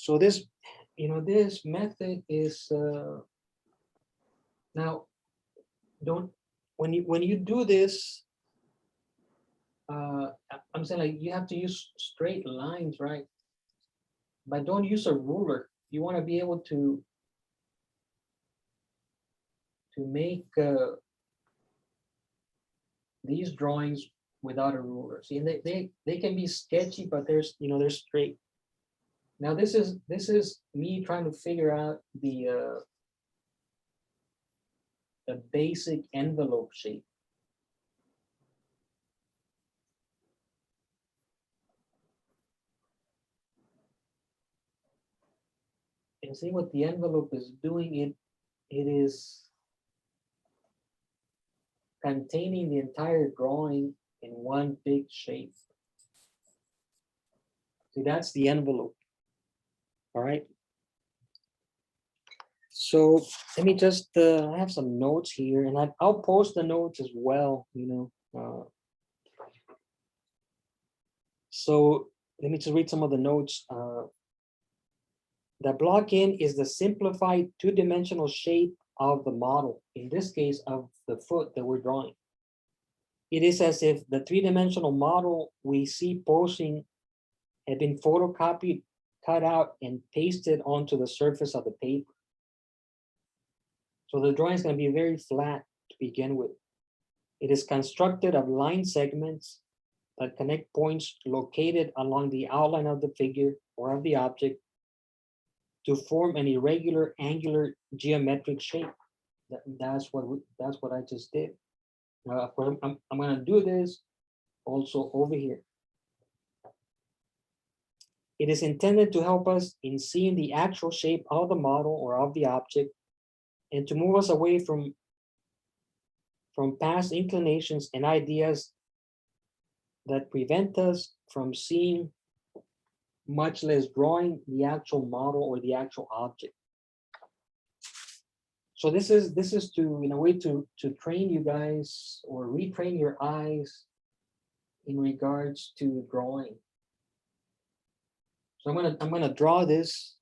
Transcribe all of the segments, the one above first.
So this, this method is now don't when you do this, I'm saying like you have to use straight lines, right? But don't use a ruler. You want to be able to make these drawings without a ruler. See, and they can be sketchy, but there's they're straight. Now this is me trying to figure out the basic envelope shape. And see what the envelope is doing. It is containing the entire drawing in one big shape. See, that's the envelope. All right. So let me just, I have some notes here, and I'll post the notes as well, So let me just read some of the notes. The block-in is the simplified two-dimensional shape of the model, in this case of the foot that we're drawing. It is as if the three-dimensional model we see posing had been photocopied, cut out, and pasted onto the surface of the paper. So the drawing is going to be very flat to begin with. It is constructed of line segments that connect points located along the outline of the figure or of the object to form an irregular angular geometric shape. That's what I just did. Now, I'm going to do this also over here. It is intended to help us in seeing the actual shape of the model or of the object, and to move us away from past inclinations and ideas that prevent us from seeing, much less drawing, the actual model or the actual object. So this is to, in a way, to train you guys or retrain your eyes in regards to drawing. So I'm gonna draw this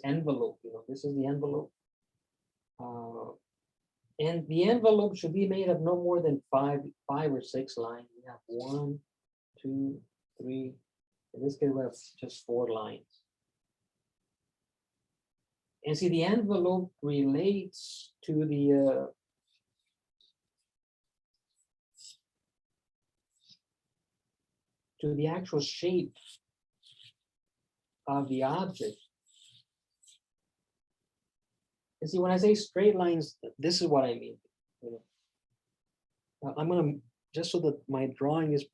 envelope. This is the envelope, and the envelope should be made of no more than five or six lines. We have 1, 2, 3. In this case, we have just 4 lines. And see, the envelope relates to the actual shape of the object. And see, when I say straight lines, this is what I mean. I'm gonna, just so that my drawing is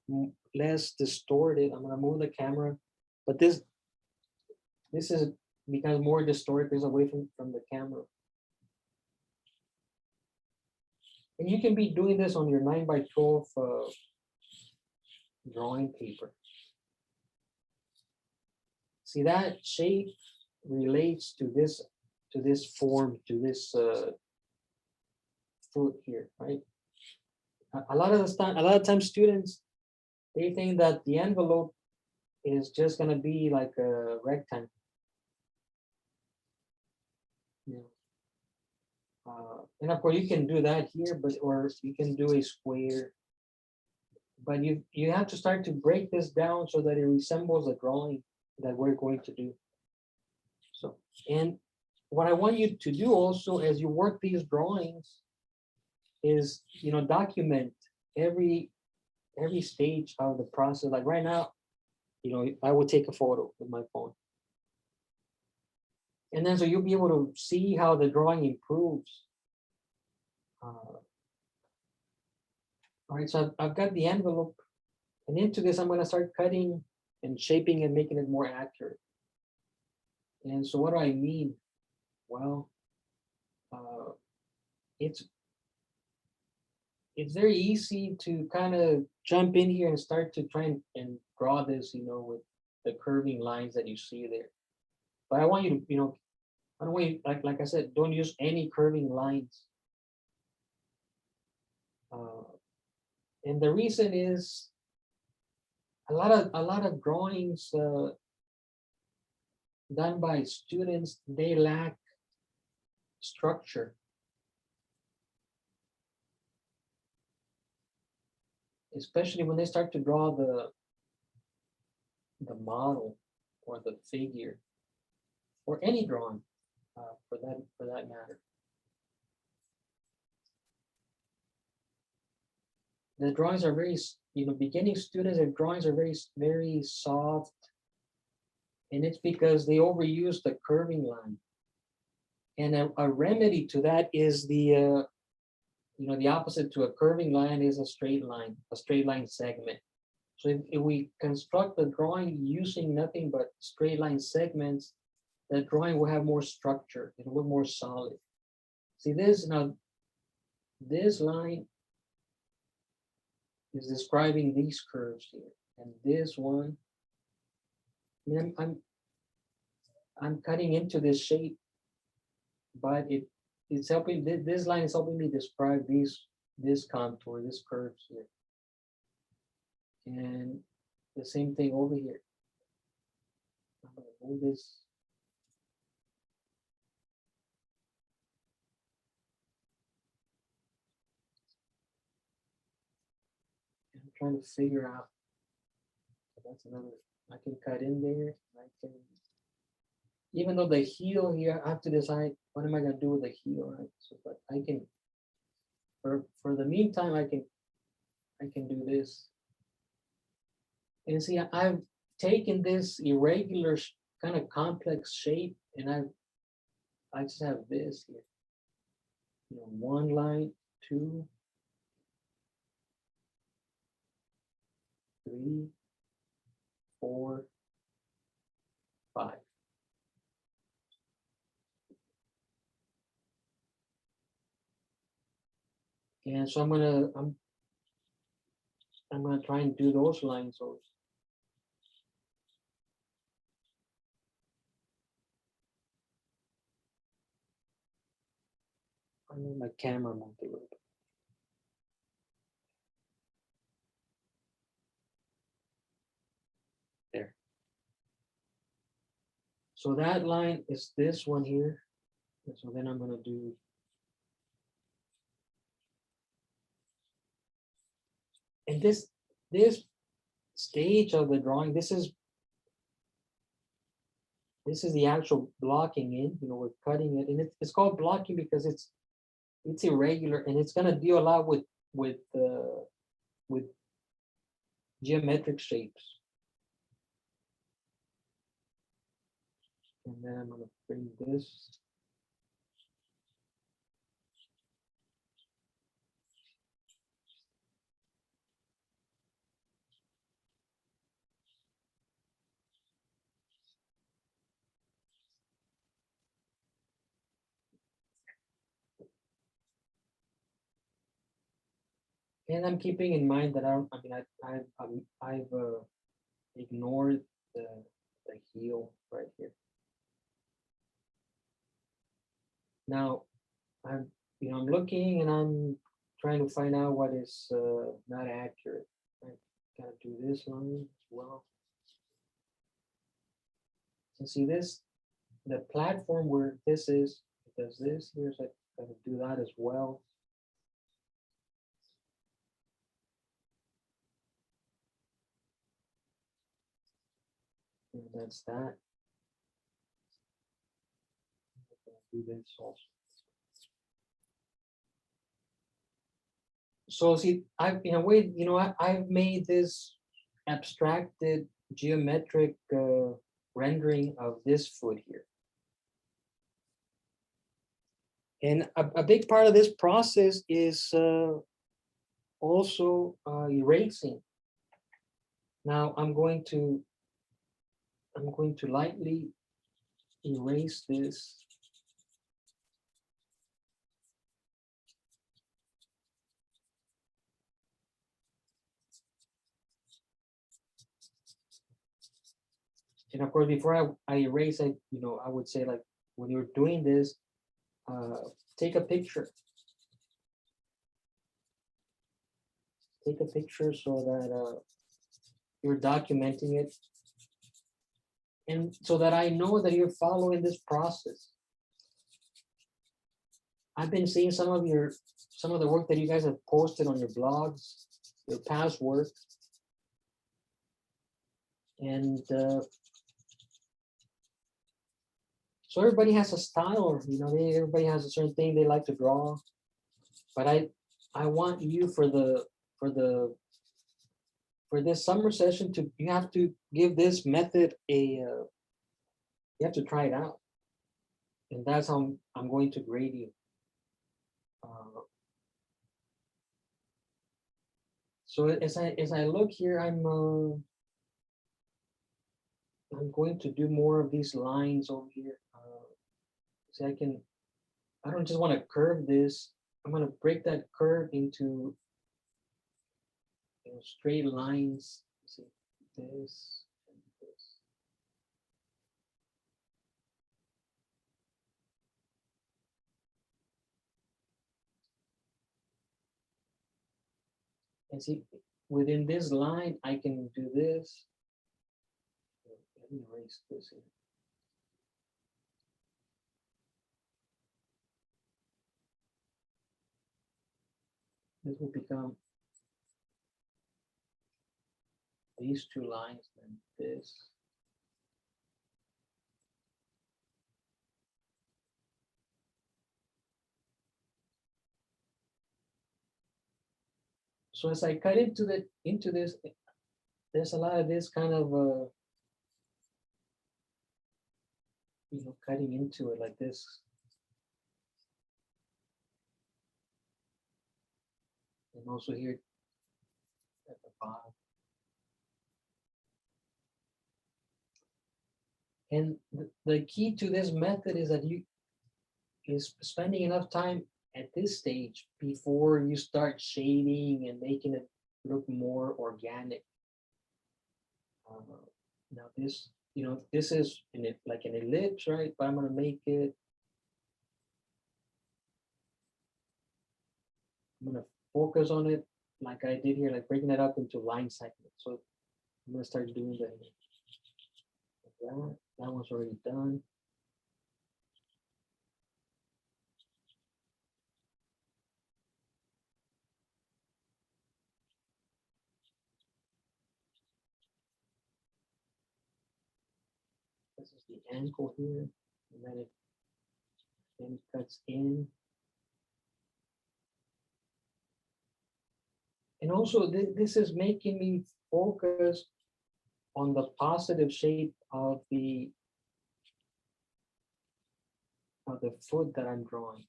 less distorted, I'm gonna move the camera, but this is becomes more distorted because away from the camera. And you can be doing this on your 9x12 drawing paper. See, that shape relates to this form, to this foot here, right? A lot of times students, they think that the envelope is just gonna be like a rectangle. And of course you can do that here, or you can do a square. But you have to start to break this down so that it resembles a drawing that we're going to do. So, and what I want you to do also as you work these drawings is, document every stage of the process. Like right now, I will take a photo with my phone. And then so you'll be able to see how the drawing improves. All right, so I've got the envelope, and into this I'm going to start cutting and shaping and making it more accurate. And so what do I mean? Well, it's very easy to kind of jump in here and start to try and draw this, with the curving lines that you see there. But I want you to, I don't want you, like I said, don't use any curving lines. And the reason is a lot of drawings done by students, they lack structure. Especially when they start to draw the model or the figure or any drawing for that matter. The drawings are very, beginning students, their drawings are very soft, and it's because they overuse the curving line. And a remedy to that is the opposite to a curving line is a straight line segment. So if we construct the drawing using nothing but straight line segments, the drawing will have more structure, it will be more solid. See this now, this line is describing these curves here, and this one, I mean, I'm cutting into this shape, but it's helping. This line is helping me describe this contour, this curves here, and the same thing over here. I'm gonna move this. I'm trying to figure out. So that's another. I can cut in there. I can, even though the heel here, I have to decide what am I gonna do with the heel, right? So, but I can, for the meantime, I can do this. And see, I've taken this irregular kind of complex shape, and I just have this here. One line, 2, 3, 4, 5. And so I'm gonna try and do those lines also. I need my camera moved a little bit. There. So that line is this one here. And so then I'm gonna do. And this stage of the drawing, this is the actual blocking in. We're cutting it, and it's called blocking because it's irregular, and it's gonna deal a lot with geometric shapes. And then I'm gonna bring this. And I'm keeping in mind that I've ignored the heel right here. Now, I'm looking and I'm trying to find out what is not accurate. I gotta do this one as well. So see this, the platform where this is, it does this. Here's I gotta do that as well. And that's that. Do this also. So see, in a way, I've made this abstracted geometric rendering of this foot here. And a big part of this process is also erasing. Now I'm going to lightly erase this. And of course, before I erase it, I would say, like, when you're doing this, take a picture. Take a picture so that you're documenting it. and so that I know that you're following this process. I've been seeing some of the work that you guys have posted on your blogs, your past work. And so everybody has a style, you know, everybody has a certain thing they like to draw. But I want you for this summer session you have to give this method you have to try it out. And that's how I'm going to grade you. So as I look here, I'm going to do more of these lines over here. So I don't just want to curve this. I'm going to break that curve into straight lines. Let's see, this and this. And see, within this line, I can do this. Let me erase this here. This will become these two lines, and this. So as I cut into this, there's a lot of this kind of cutting into it like this. And also here at the bottom. And the key to this method is that you is spending enough time at this stage before you start shading and making it look more organic. Now this, this is like an ellipse, right? But I'm gonna make it. I'm gonna focus on it like I did here, like breaking it up into line segments. So I'm gonna start doing that. That one's already done. This is the ankle here, and then it cuts in. And also this is making me focus on the positive shape of the foot that I'm drawing.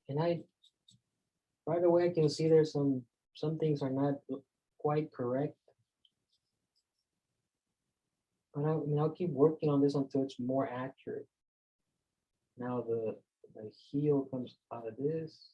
And right away I can see there's some things are not quite correct. But I'll keep working on this until it's more accurate. Now the heel comes out of this.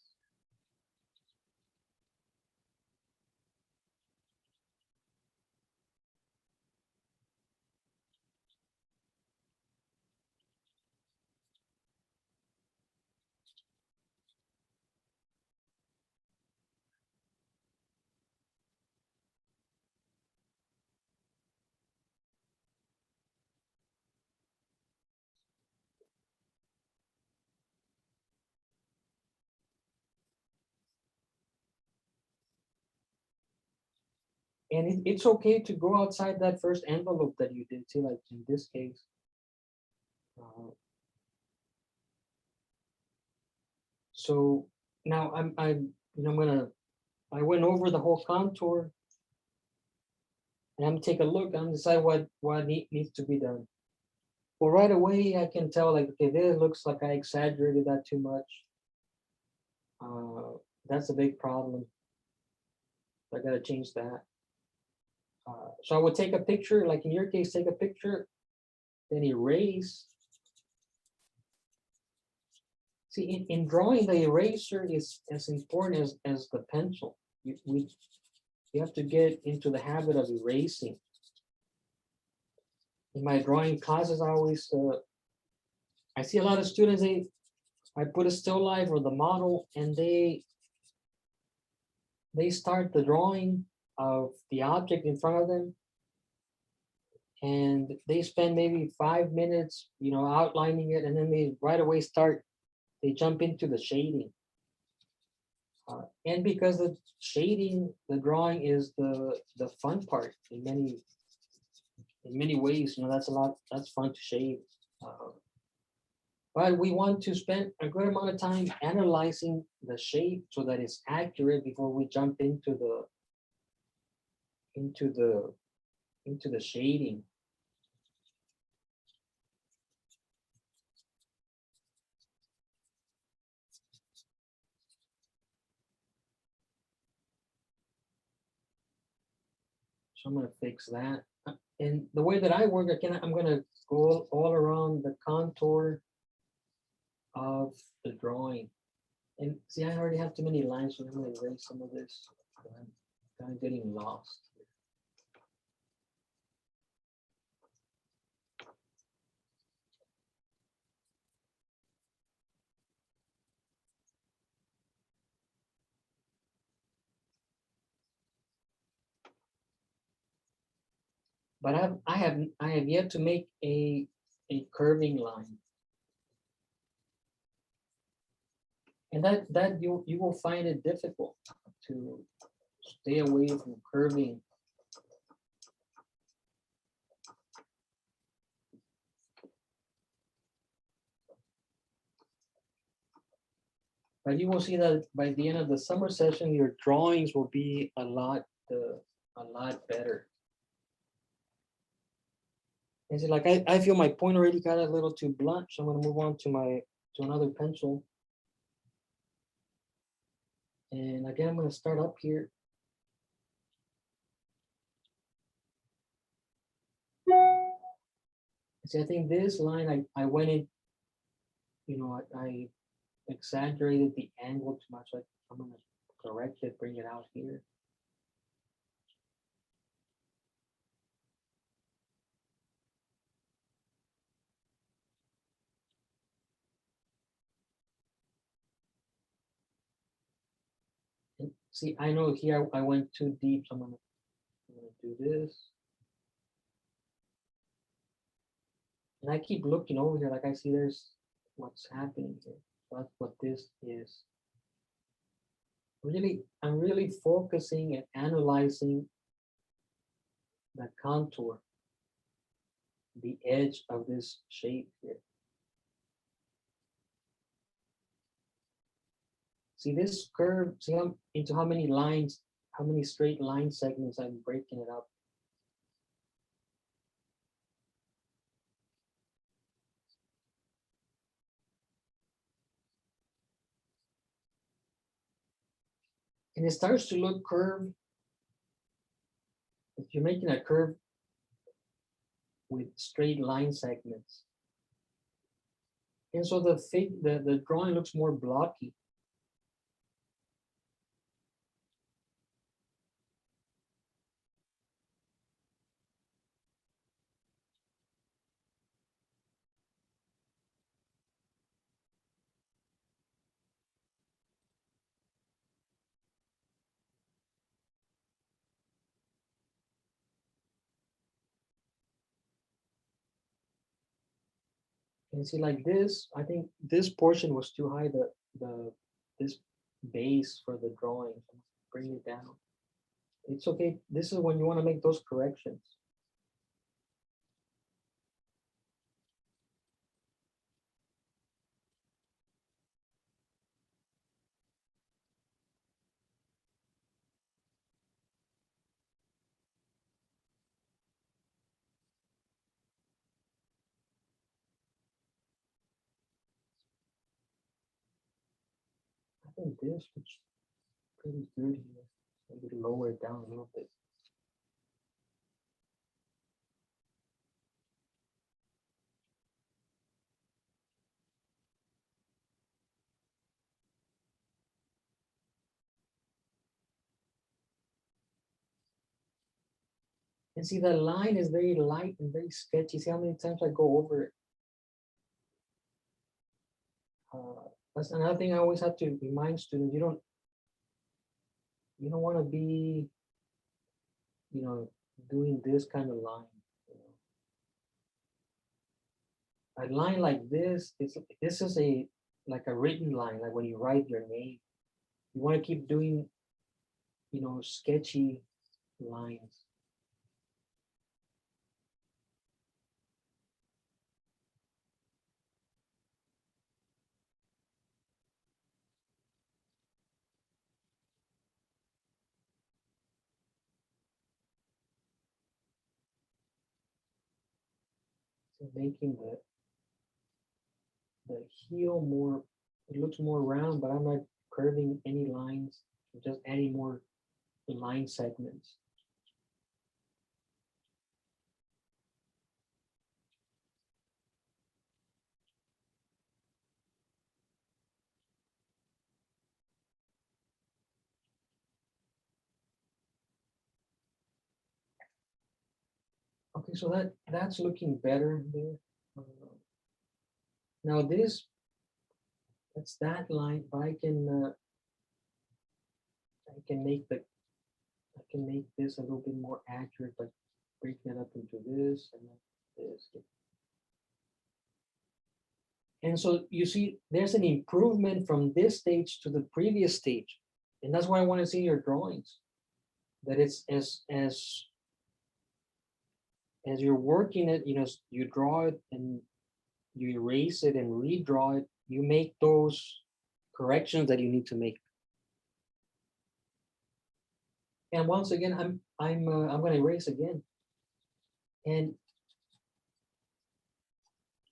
And it's okay to go outside that first envelope that you did. See, like in this case. So now I went over the whole contour, and I'm gonna take a look and decide what needs to be done. Well, right away I can tell, like, okay, this looks like I exaggerated that too much. That's a big problem. I gotta change that. So I would take a picture, like in your case, take a picture, then erase. See, in drawing, the eraser is as important as the pencil. You have to get into the habit of erasing. In my drawing classes, I see a lot of students, I put a still life or the model, and they they start the drawing of the object in front of them, and they spend maybe 5 minutes, outlining it, and then they right away they jump into the shading. And because the shading, the drawing is the fun part in many ways, that's fun to shade. But we want to spend a good amount of time analyzing the shape so that it's accurate before we jump into the shading. So I'm gonna fix that. And the way that I work, I'm gonna go all around the contour of the drawing. And see, I already have too many lines, so I'm gonna erase some of this. I'm kind of getting lost. But I have yet to make a curving line. And that you will find it difficult to stay away from curving. But you will see that by the end of the summer session, your drawings will be a lot better. And so like I feel my point already got a little too blunt, so I'm gonna move on to another pencil. And again, I'm gonna start up here. See, I think this line I went in, I exaggerated the angle too much. I'm gonna correct it, bring it out here. And see, I know here I went too deep, so I'm gonna do this. And I keep looking over here, like I see there's what's happening here. That's what this is. I'm really focusing and analyzing the contour, the edge of this shape here. See this curve, see into how many lines, how many straight line segments I'm breaking it up. And it starts to look curved. If you're making a curve with straight line segments. And so the drawing looks more blocky. And see like this, I think this portion was too high, this base for the drawing. So bring it down. It's okay. This is when you want to make those corrections. I think this looks pretty good here. Maybe lower it down a little bit. And see the line is very light and very sketchy. See how many times I go over it. That's another thing I always have to remind students. You don't want to be, you know, doing this kind of line. You know. A line like this is a like a written line, like when you write your name. You want to keep doing, you know, sketchy lines. So making the heel more, it looks more round, but I'm not curving any lines, just adding more line segments. Okay, so that's looking better there. Now this, that's that line, but I can make the, I can make this a little bit more accurate by breaking it up into this and then this. And so you see, there's an improvement from this stage to the previous stage. And that's why I want to see your drawings. That it's as you're working it, you know, you draw it and you erase it and redraw it, you make those corrections that you need to make. And once again, I'm going to erase again. And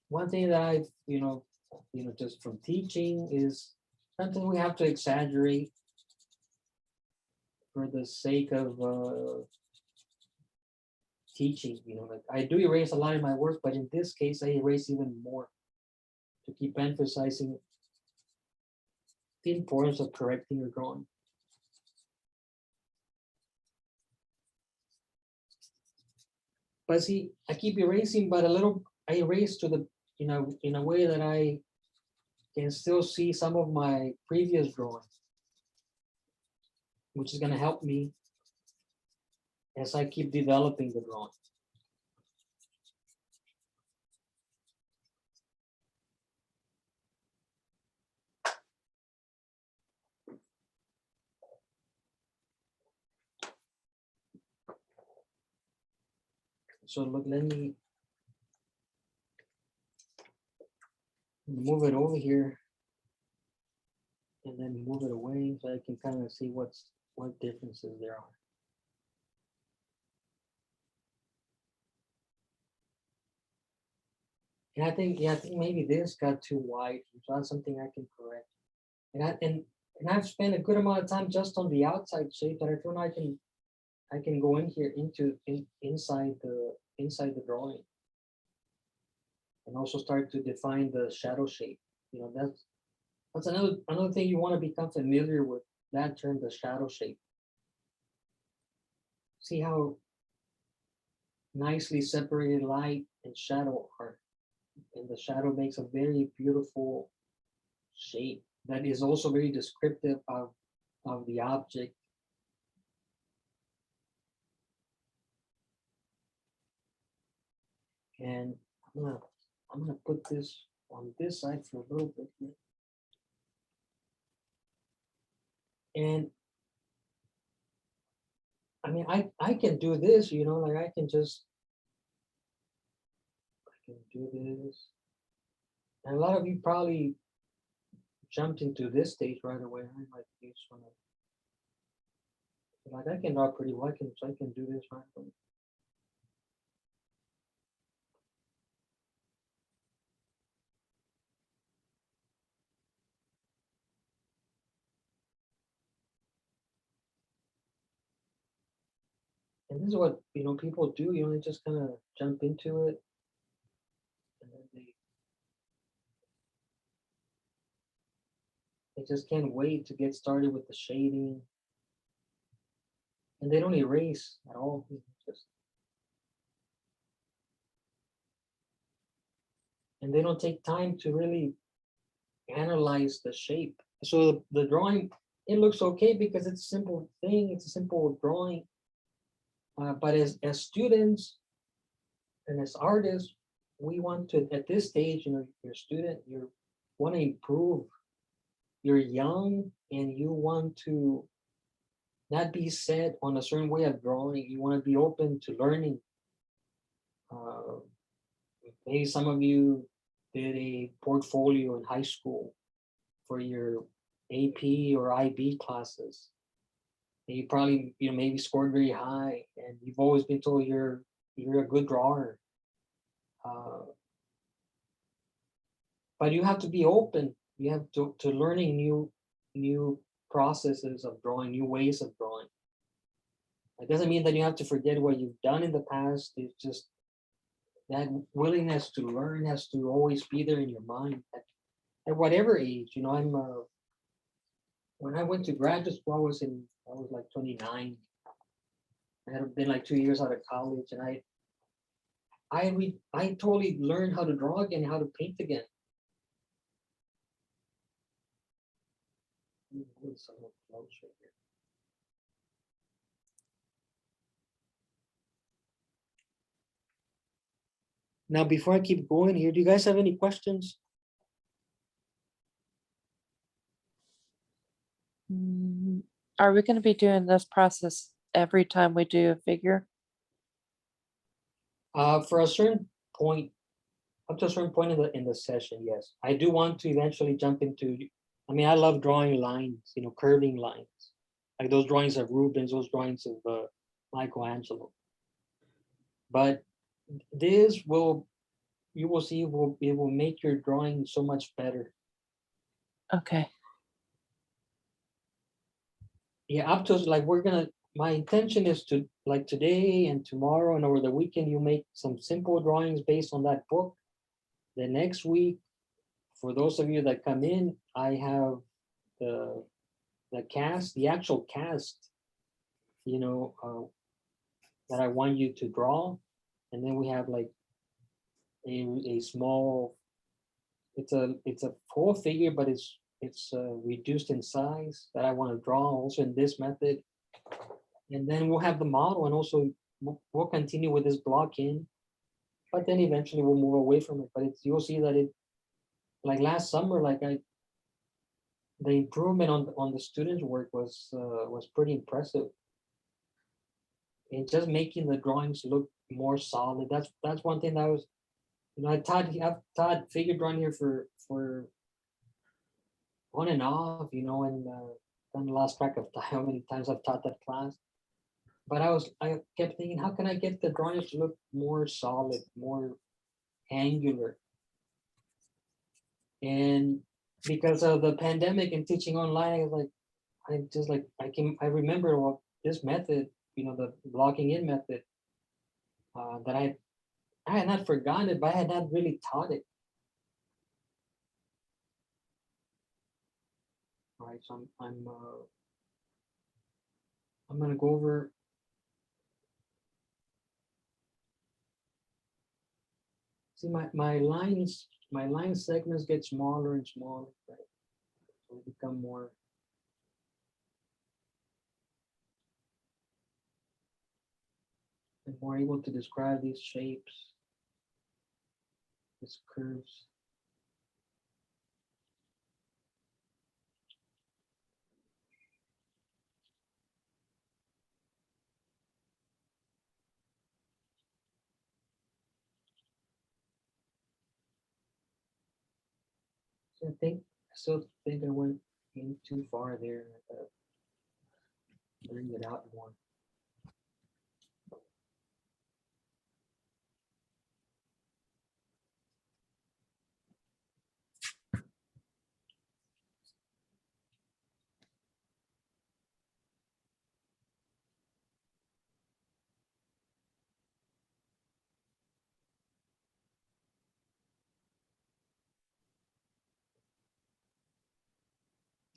one thing that I've, just from teaching is something we have to exaggerate for the sake of teaching. You know, like I do erase a lot in my work, but in this case, I erase even more to keep emphasizing the importance of correcting your drawing. But see, I keep erasing, but I erase to the, in a way that I can still see some of my previous drawings, which is going to help me as I keep developing the drawing. So look, let me move it over here and then move it away so I can kind of see what differences there are. And I think maybe this got too wide. So that's something I can correct. And I've spent a good amount of time just on the outside shape, but I feel like I can go in here inside the drawing and also start to define the shadow shape. You know, that's another thing you want to become familiar with, that term, the shadow shape. See how nicely separated light and shadow are. And the shadow makes a very beautiful shape that is also very descriptive of the object. And I'm gonna put this on this side for a little bit here. And I mean, I can do this, you know, like I can do this. And a lot of you probably jumped into this stage right away. I like this one. Like I can draw pretty well. I can do this right away. And this is what people do. You know, they just kind of jump into it, and then they just can't wait to get started with the shading, and they don't erase at all. Just, and they don't take time to really analyze the shape. So the drawing it looks okay because it's a simple thing, it's a simple drawing. But as students and as artists, we want to, at this stage, you're a student, you want to improve. You're young and you want to not be set on a certain way of drawing. You want to be open to learning. Uh, Maybe some of you did a portfolio in high school for your AP or IB classes. And you probably, maybe scored very high, and you've always been told you're a good drawer. Uh, but you have to be open. You have to learning new processes of drawing, new ways of drawing. It doesn't mean that you have to forget what you've done in the past. It's just that willingness to learn has to always be there in your mind at whatever age. I'm when I went to graduate school, I was like 29. I had been like 2 years out of college, and I totally learned how to draw again, how to paint again. Now, before I keep going here, do you guys have any questions? Are we going to be doing this process every time we do a figure? For a certain point, up to a certain point in the session, yes. I do want to eventually jump into. I mean, I love drawing lines, curving lines, like those drawings of Rubens, those drawings of Michelangelo. But this will, you will see, it will make your drawing so much better. Okay. Yeah, up to like my intention is to, like, today and tomorrow and over the weekend, you make some simple drawings based on that book. The next week, for those of you that come in, I have the cast, the actual cast, that I want you to draw. And then we have like a small, it's a full figure, but it's reduced in size that I want to draw also in this method. And then we'll have the model, and also we'll continue with this block in, but then eventually we'll move away from it. But you'll see that like last summer, the improvement on the students' work was pretty impressive. And just making the drawings look more solid. That's one thing that I was, I've taught figure drawing here for on and off, and kind of lost track of time how many times I've taught that class. But I kept thinking, how can I get the drawings to look more solid, more angular? And because of the pandemic and teaching online, I was like, I remember this method, the blocking in method, that I had not forgotten it, but I had not really taught it. All right, so I'm gonna go over. See, my line segments get smaller and smaller, right? So they become more. I'm more able to describe these shapes, these curves. So I still think I went in too far there. I gotta bring it out more.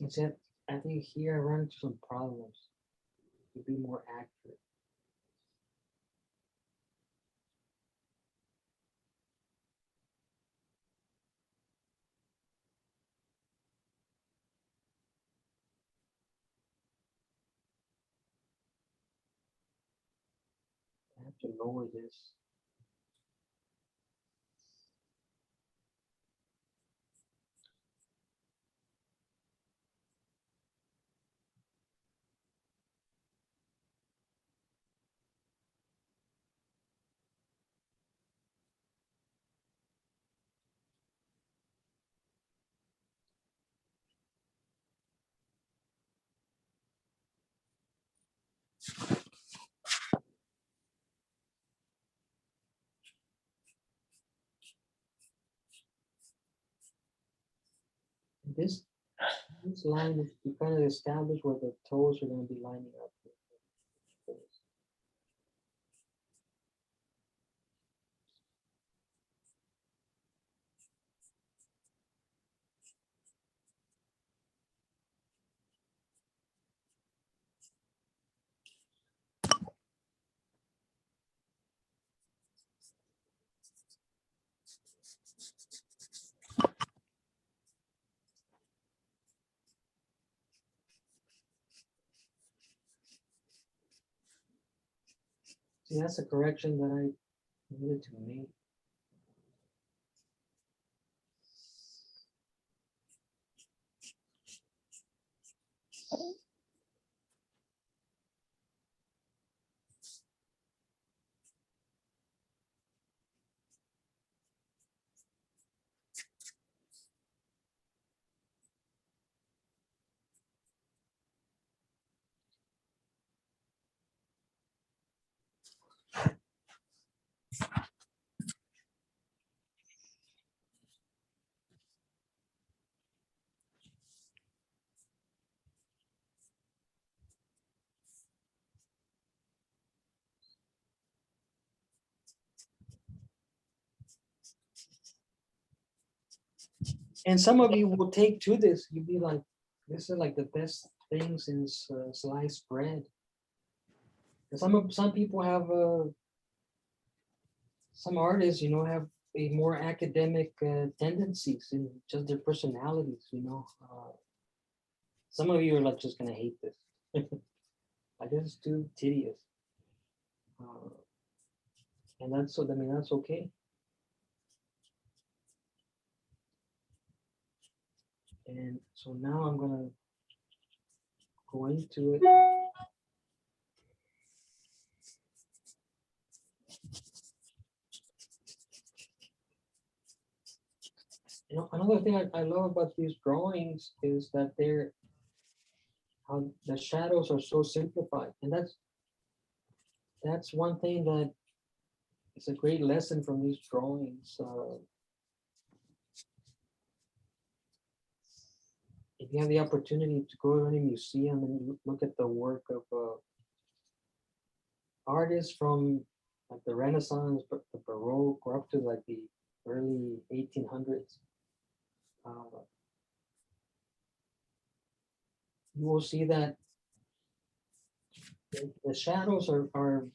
It's it. I think here I run into some problems to be more accurate. lower this. This line is to kind of establish where the toes are going to be lining up. See, that's a correction that I needed to make. And some of you will take to this. You'll be like, this is like the best thing since sliced bread. Some people have some artists, have a more academic tendencies in just their personalities. Some of you are like just gonna hate this. Like this is too tedious, and that's so. I mean, that's okay. And so now I'm gonna go into it. Another thing I love about these drawings is that how the shadows are so simplified, and that's one thing that is a great lesson from these drawings. If you have the opportunity to go to any museum and look at the work of artists from like the Renaissance, the Baroque, or up to like the early 1800s, you will see that the shadows are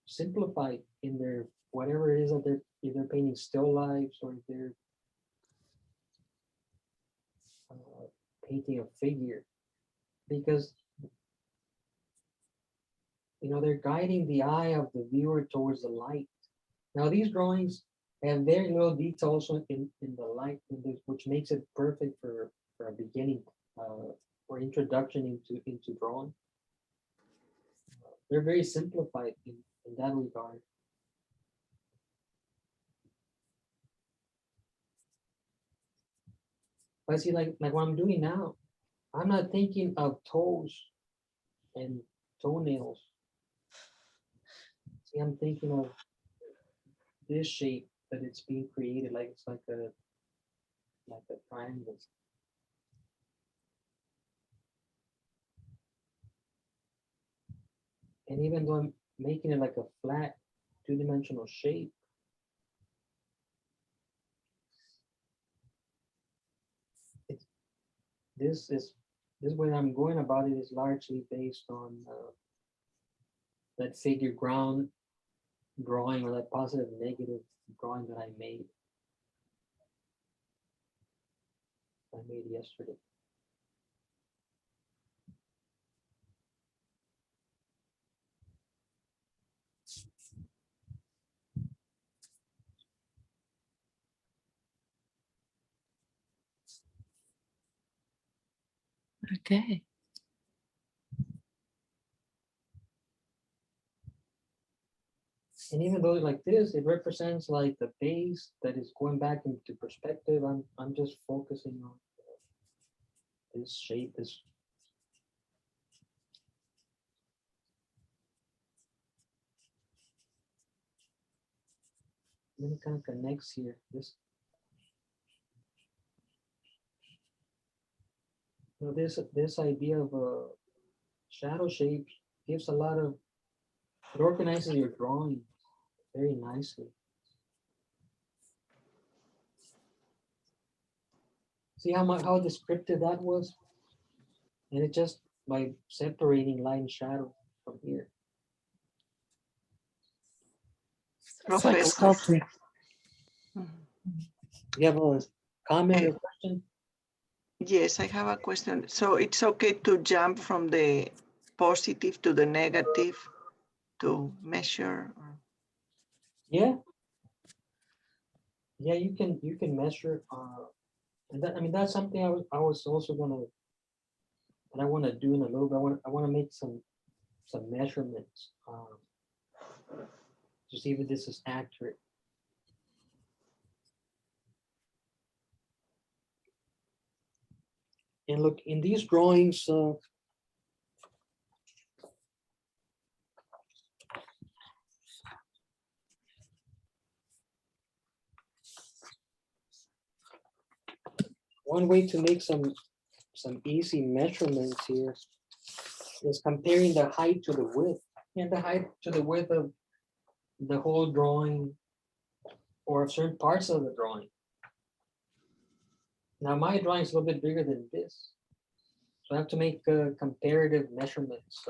simplified in their whatever it is that they're either painting still lifes or they're painting a figure, because they're guiding the eye of the viewer towards the light. Now these drawings have very little detail also in the light, which makes it perfect for a beginning or introduction into drawing. They're very simplified in that regard. But see, like what I'm doing now, I'm not thinking of toes and toenails. See, I'm thinking of this shape that it's being created, like it's like a triangle. And even though I'm making it like a flat two-dimensional shape, this way I'm going about it is largely based on that figure ground drawing, or that positive negative drawing that I made yesterday. Okay. And even though like this, it represents like the base that is going back into perspective. I'm just focusing on this shape, this. Then it kind of connects here. This idea of a shadow shape gives a lot of, it organizes your drawing very nicely. See how descriptive that was? And it just by separating light and shadow from here. It's like Professor. sculpting. You have a comment or question? Yes, I have a question. So it's okay to jump from the positive to the negative to measure? Yeah. Yeah, you can measure. And that, I mean, that's something I was also gonna, that I want to do in a little bit. I want to make some measurements to see if this is accurate. And look, in these drawings, one way to make some easy measurements here is comparing the height to the width, and the height to the width of the whole drawing or of certain parts of the drawing. Now my drawing is a little bit bigger than this, so I have to make comparative measurements.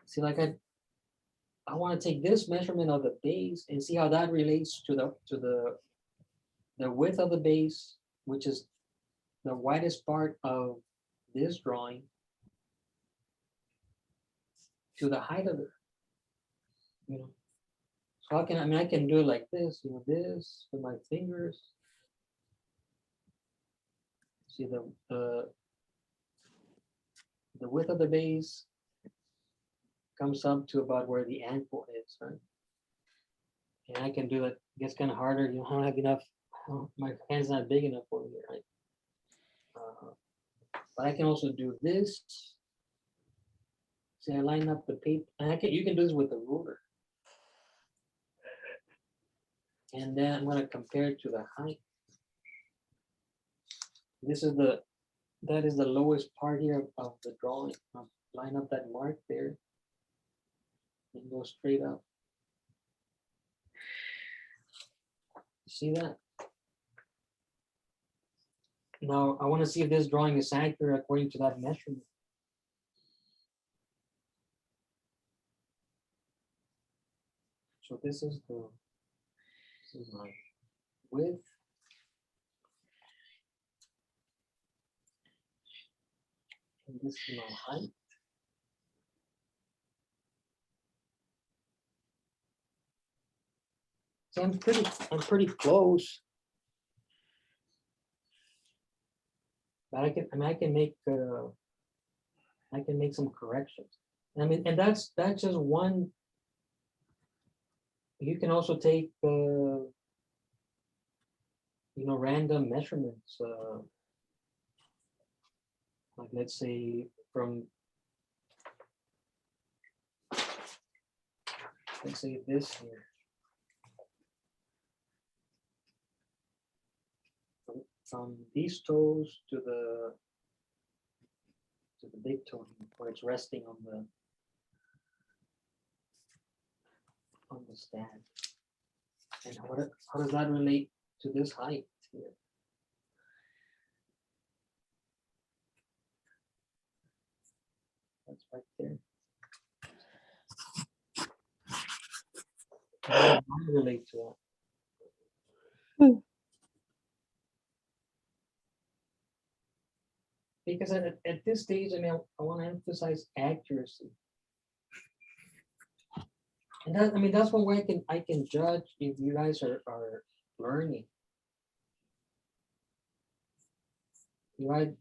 See, like I want to take this measurement of the base and see how that relates to the width of the base, which is the widest part of this drawing, to the height of it. You know, so I can do it like this, you know, this with my fingers. See the width of the base comes up to about where the ankle is, right? And I can do that. It gets kind of harder. You know, I don't have enough. My hand's not big enough over here, right? But I can also do this. See, I line up the paper. And you can do this with a ruler. And then I'm going to compare it to the height. That is the lowest part here of the drawing. I'll line up that mark there and go straight up. See that? Now I want to see if this drawing is accurate according to that measurement. So this is my width. And this is my height. So I'm pretty close. But I can make some corrections. I mean, and that's just one. You can also take random measurements. Like let's say let's say this here. From these toes to the big toe where it's resting on the stand. And how does that relate to this height here? That's right there. How does that relate to that? Because at this stage, I mean, I want to emphasize accuracy. And that's one way I can judge if you guys are learning. Right?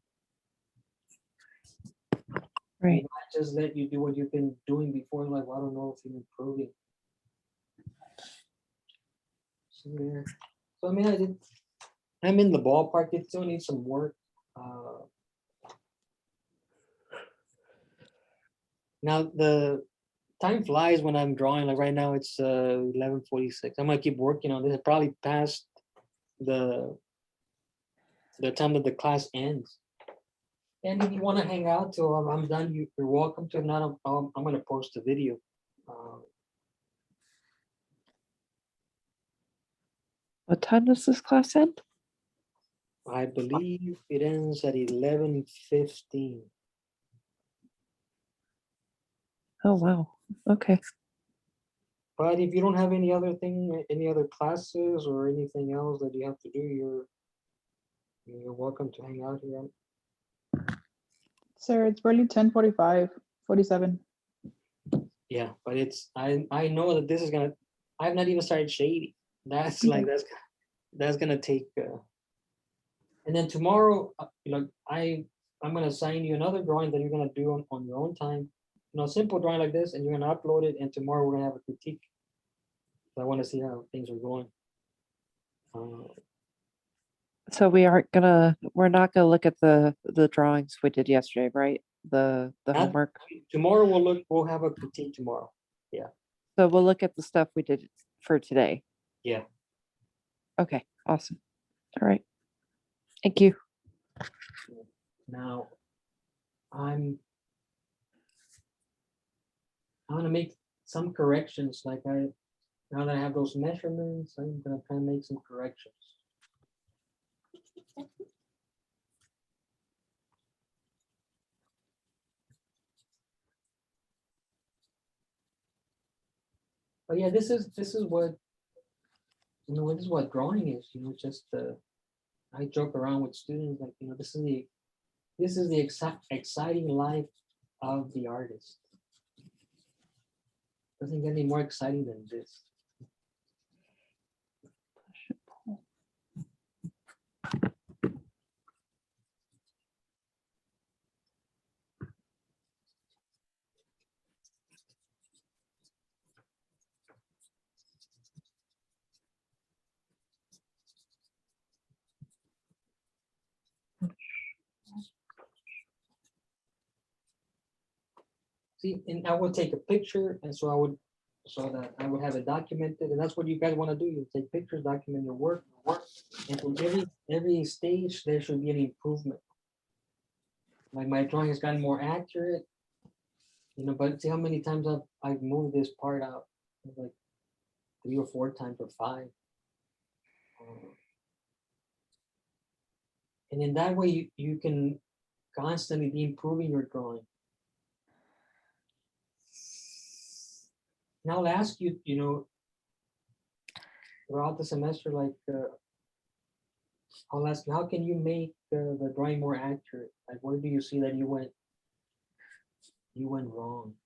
Right. If I just let you do what you've been doing before, like, well, I don't know if you're improving. So there. So I mean, I'm in the ballpark. It still needs some work. Now the time flies when I'm drawing. Like right now, it's 11:46. I'm gonna keep working on this. Probably past the time that the class ends. And if you want to hang out till I'm done, you're welcome to. If not, I'm gonna post a video. What time does this class end? I believe it ends at 11:15. Oh, wow. Okay. But if you don't have any other classes or anything else that you have to do, you're welcome to hang out here. Sir, it's barely 10:45, 47. Yeah, but I know that this is gonna. I've not even started shading. That's Okay. like that's gonna take. And then tomorrow, I'm gonna assign you another drawing that you're gonna do on your own time. Simple drawing like this, and you're gonna upload it. And tomorrow we're gonna have a critique. So I want to see how things are going. So we're not gonna look at the drawings we did yesterday, right? The Not- homework. Tomorrow we'll have a critique tomorrow. So we'll look at the stuff we did for today. Yeah. Okay, awesome. All right. Thank you. Now, I'm gonna make some corrections. Now that I have those measurements, I'm gonna kind of make some corrections. But yeah, this is what this is what drawing is. Just I joke around with students like this is the exciting life of the artist. Doesn't get any more exciting than this. See, and I would take a picture, and so that I would have it documented, and that's what you guys want to do. You take pictures, document your work, and from every stage there should be an improvement. Like my drawing has gotten more accurate, but see how many times I've moved this part out, like 3 or 4 times or 5. And in that way, you can constantly be improving your drawing. Now I'll ask you, throughout the semester, I'll ask you, how can you make the drawing more accurate? Like, where do you see that you went wrong?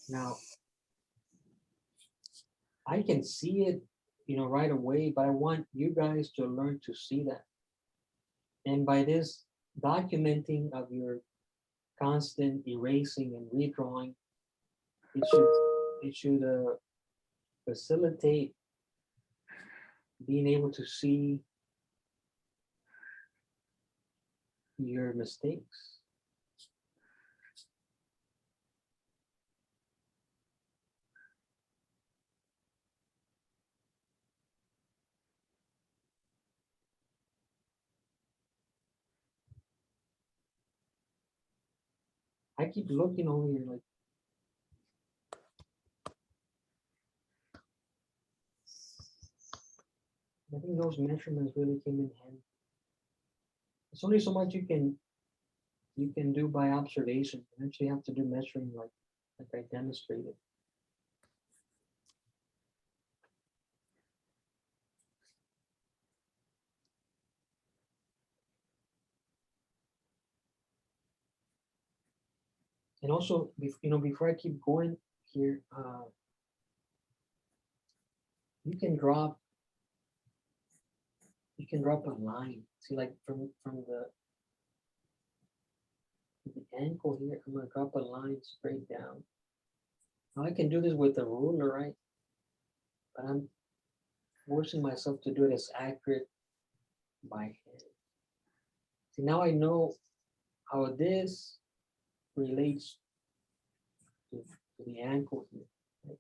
Now, I can see it, right away, but I want you guys to learn to see that. And by this documenting of your constant erasing and redrawing, it should facilitate being able to see your mistakes. I keep looking over here like, I think those measurements really came in handy. There's only so much you can do by observation. You actually have to do measuring like I demonstrated. And also, before I keep going here, you can drop a line. See, like from ankle here, I'm gonna drop a line straight down. Now I can do this with a ruler, right? But I'm forcing myself to do it as accurate by hand. See, now I know how this relates to the ankle here. Right?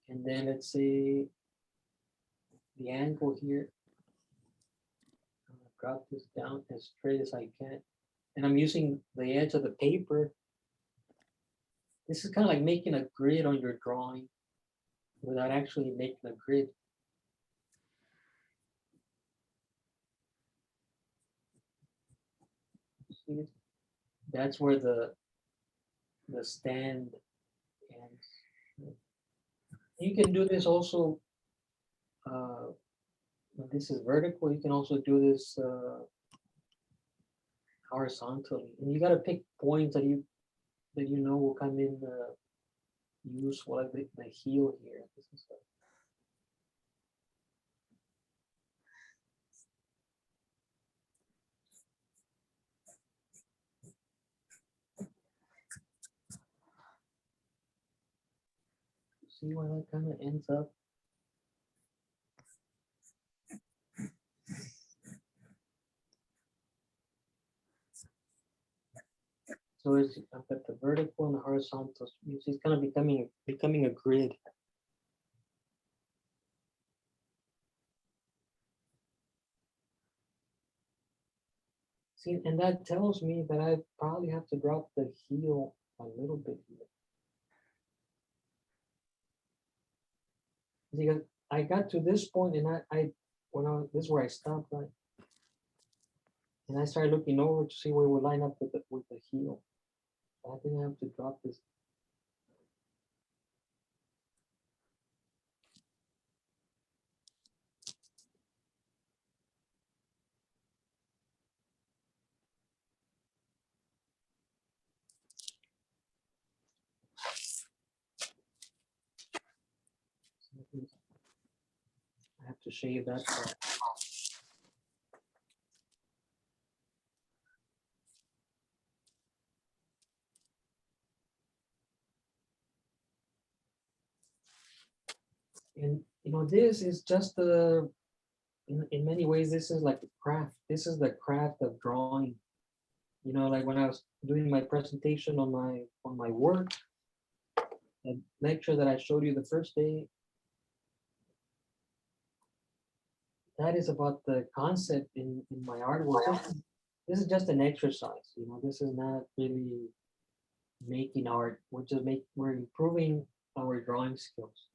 And then let's say the ankle here, I'm gonna drop this down as straight as I can. And I'm using the edge of the paper. This is kind of like making a grid on your drawing without actually making a grid. See, that's where the stand ends. You can do this also when this is vertical. You can also do this horizontally, and you got to pick points that you know will come in useful, like the heel here. This is see where that kind of ends up. So it's, I've got the vertical and the horizontal. You see, it's kind of becoming a grid. See, and that tells me that I probably have to drop the heel a little bit here. Because I got to this point and this is where I stopped, right? And I started looking over to see where we line up with the heel. I think I have to drop this. I have to shave that part. And you know, this is just the in many ways, this is like a craft. This is the craft of drawing. You know, like when I was doing my presentation on my work, the lecture that I showed you the first day, that is about the concept in my artwork. This is just an exercise, you know, this is not really making art. We're improving our drawing skills.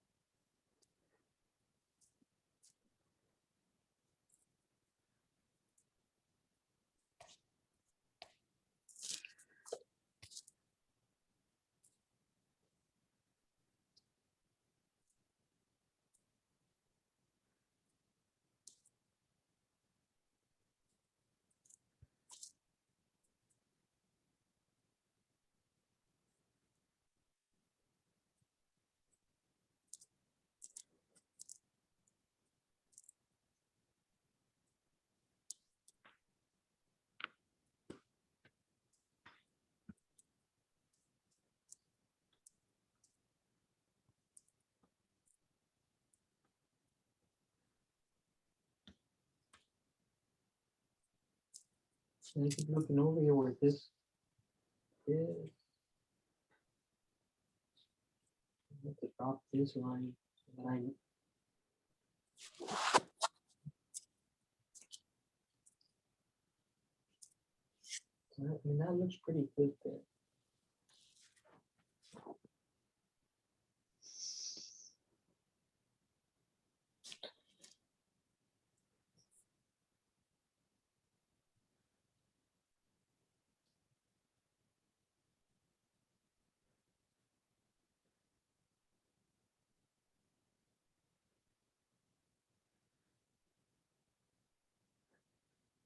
And I keep looking over here where this is. I have to drop this line so that I mean, that looks pretty good there.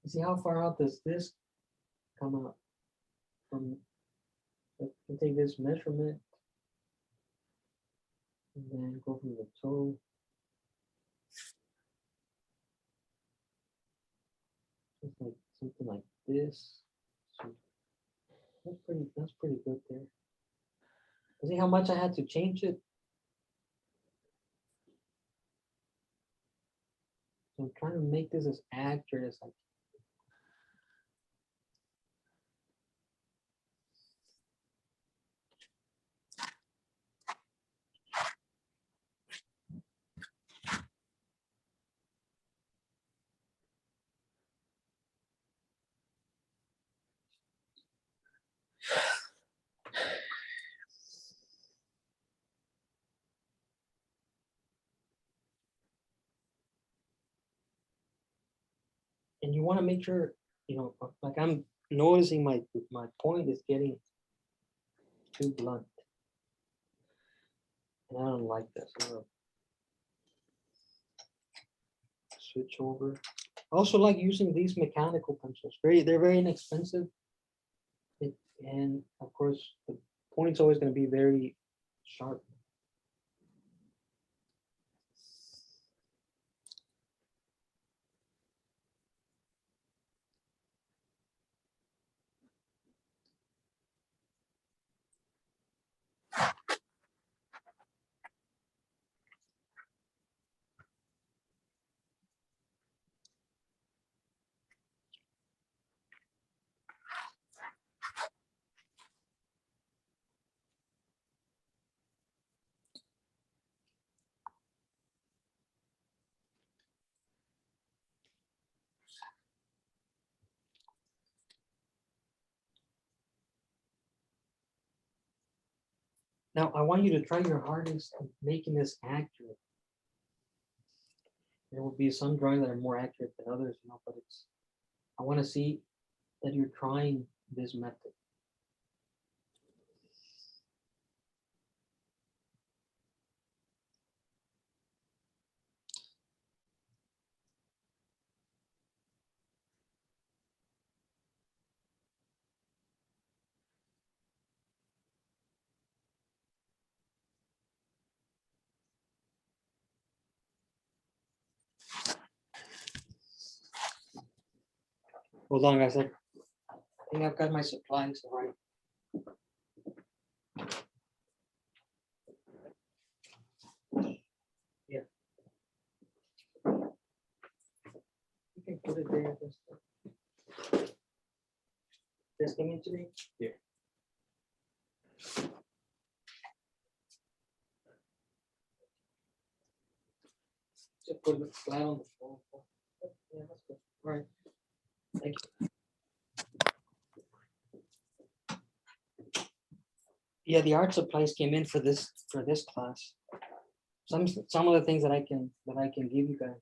You see how far out does this come out from? I can take this measurement and then go from the toe. Just like something like this, So that's pretty good there. See how much I had to change it? So I'm trying to make this as accurate as I can. And you want to make sure, like I'm noticing my point is getting too blunt. And I don't like this. I'm gonna switch over. I also like using these mechanical pencils. They're very inexpensive. And of course, the point's always going to be very sharp. Now, I want you to try your hardest at making this accurate. There will be some drawings that are more accurate than others, but I want to see that you're trying this method. Hold on, guys. I think I've got my supplies right. Yeah. You can put it there. This came in today? Yeah. Just put it flat on the floor. Yeah, that's good. All right. Thank you. Yeah, the art supplies came in for this class. Some of the things that I can give you guys.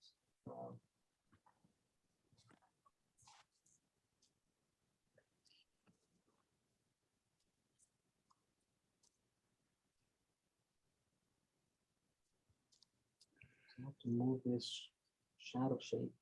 I have to move this shadow shape.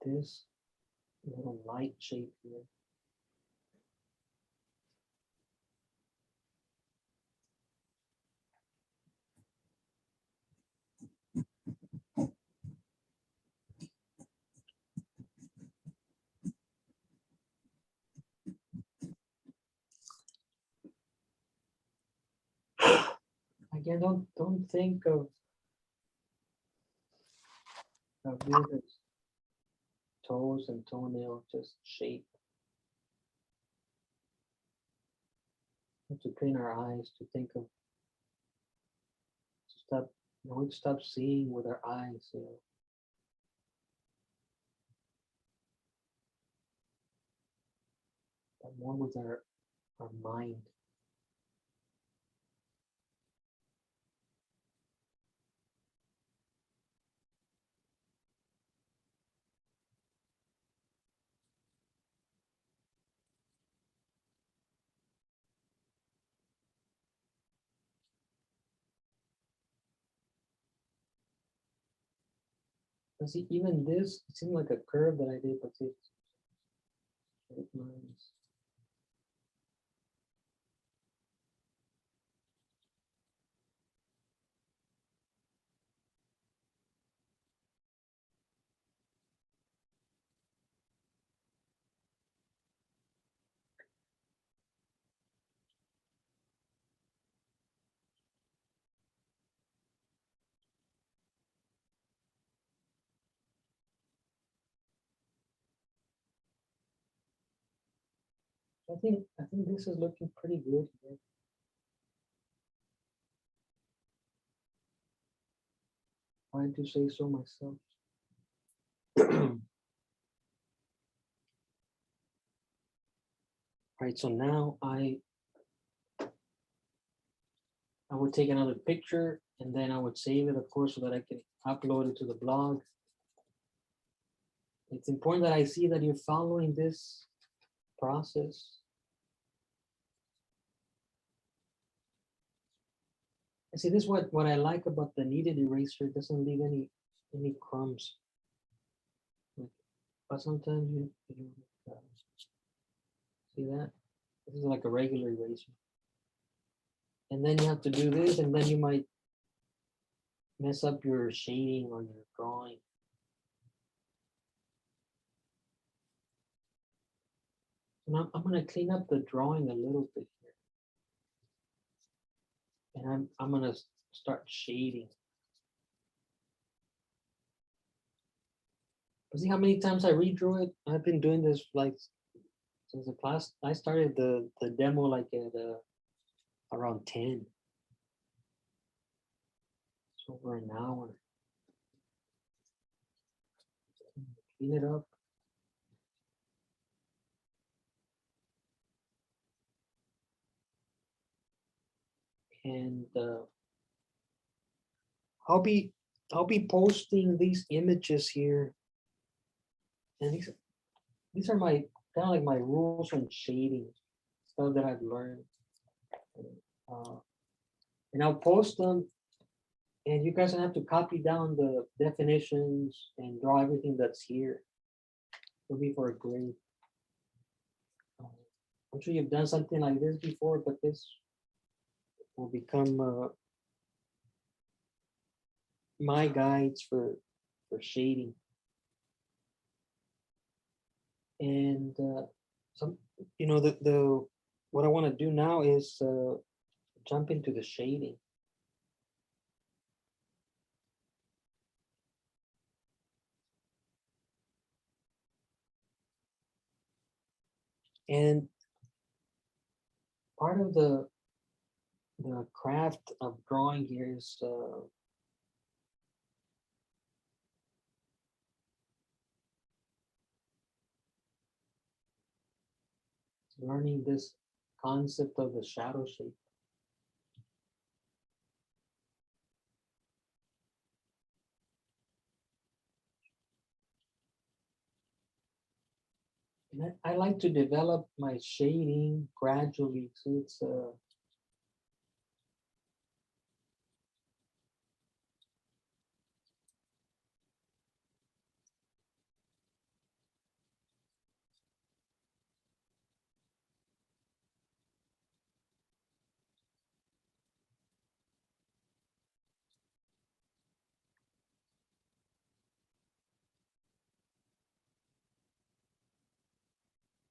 This little light shape here. Again, don't think of this as toes and toenail, just shape. We have to train our eyes to think of stop. We stop seeing with our eyes. but more with our mind. And see, even this, it seemed like a curve that I did, but it's straight lines. I think this is looking pretty good here. I do say so myself. Right, so now I would take another picture and then I would save it, of course, so that I can upload it to the blog. It's important that I see that you're following this process. And see, this is what I like about the kneaded eraser. It doesn't leave any crumbs. But sometimes you see that? This is like a regular eraser. And then you have to do this, and then you might mess up your shading on your drawing. And I'm gonna clean up the drawing a little bit here. And I'm gonna start shading. But see how many times I redrew it? I've been doing this like since the class. I started the demo like at around 10. It's over an hour. Clean it up. And I'll be posting these images here. And these are my kind of like my rules on shading, stuff that I've learned. And I'll post them, and you guys have to copy down the definitions and draw everything that's here. It'll be for a grade. I'm sure you've done something like this before, but this will become my guides for shading. And some, the what I want to do now is jump into the shading. And part of the craft of drawing here is learning this concept of the shadow shape. And I like to develop my shading gradually, so it's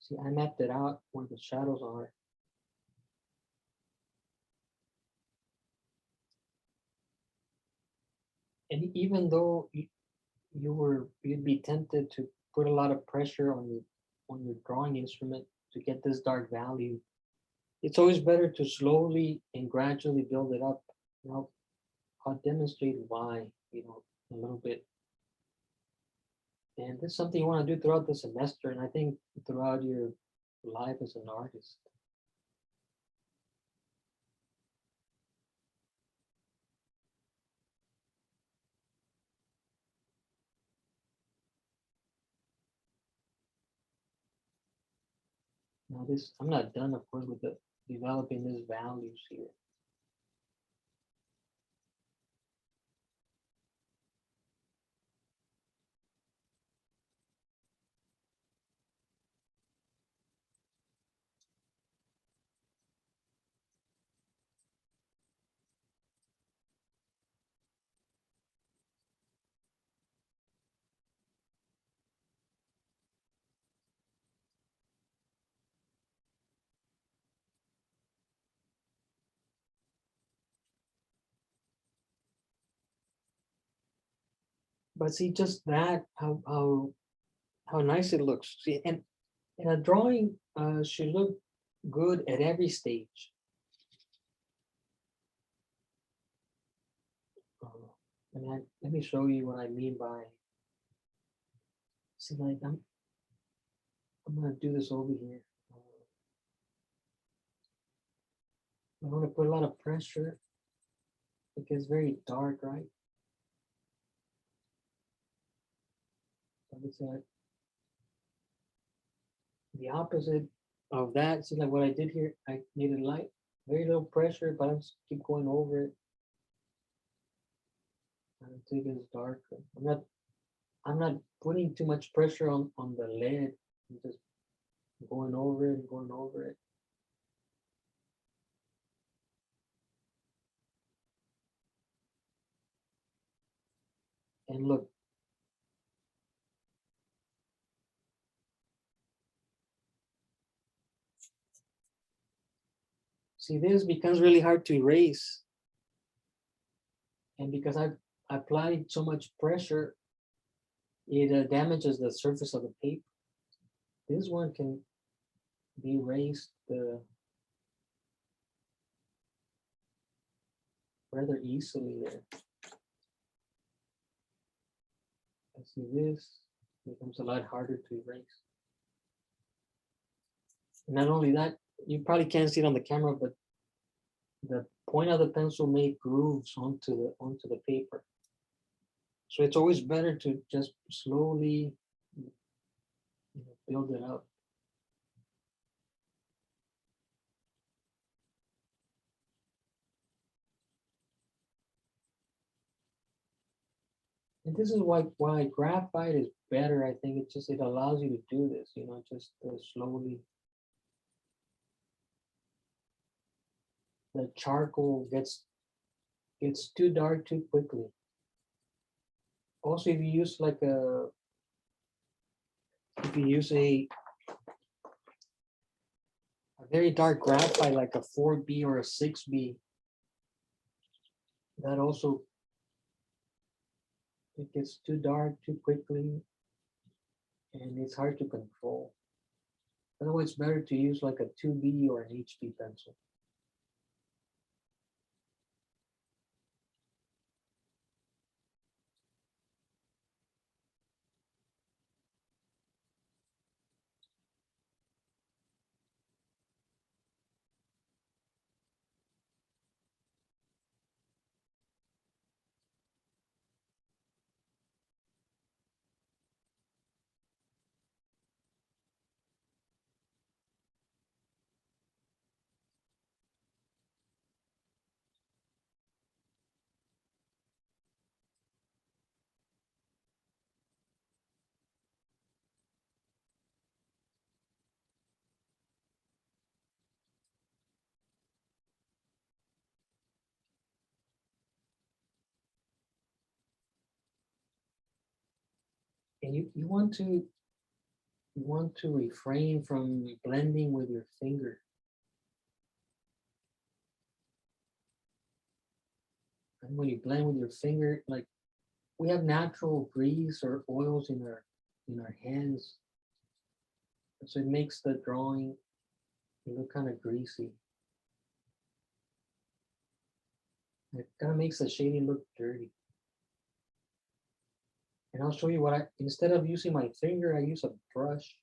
see, I mapped it out where the shadows are. And even though you'd be tempted to put a lot of pressure on your drawing instrument to get this dark value, it's always better to slowly and gradually build it up. I'll demonstrate why, a little bit. And this is something you want to do throughout the semester, and I think throughout your life as an artist. Now this, I'm not done, of course, with the developing these values here. But see, just that, how nice it looks. See, and a drawing should look good at every stage. Let me show you what I mean by. See, like I'm gonna do this over here. I want to put a lot of pressure. It gets very dark, right? So it's like the opposite of that. See, like what I did here, I made it light, very little pressure, but I just keep going over it until it gets darker. I'm not putting too much pressure on the lead. I'm just going over it and going over it. And look, see, this becomes really hard to erase. And because I've applied so much pressure, it damages the surface of the paper. This one can be erased rather easily there. I see this becomes a lot harder to erase. Not only that, you probably can't see it on the camera, but the point of the pencil made grooves onto the paper. So it's always better to just slowly build it up. And this is why graphite is better. I think it allows you to do this, just slowly. The charcoal gets too dark too quickly. Also, if you use a very dark graphite, like a 4B or a 6B, that also, it gets too dark too quickly and it's hard to control. Otherwise, it's better to use like a 2B or an HB pencil. And you want to refrain from blending with your finger. And when you blend with your finger, like we have natural grease or oils in our hands, so it makes the drawing look kind of greasy. It kind of makes the shading look dirty. And I'll show you instead of using my finger, I use a brush.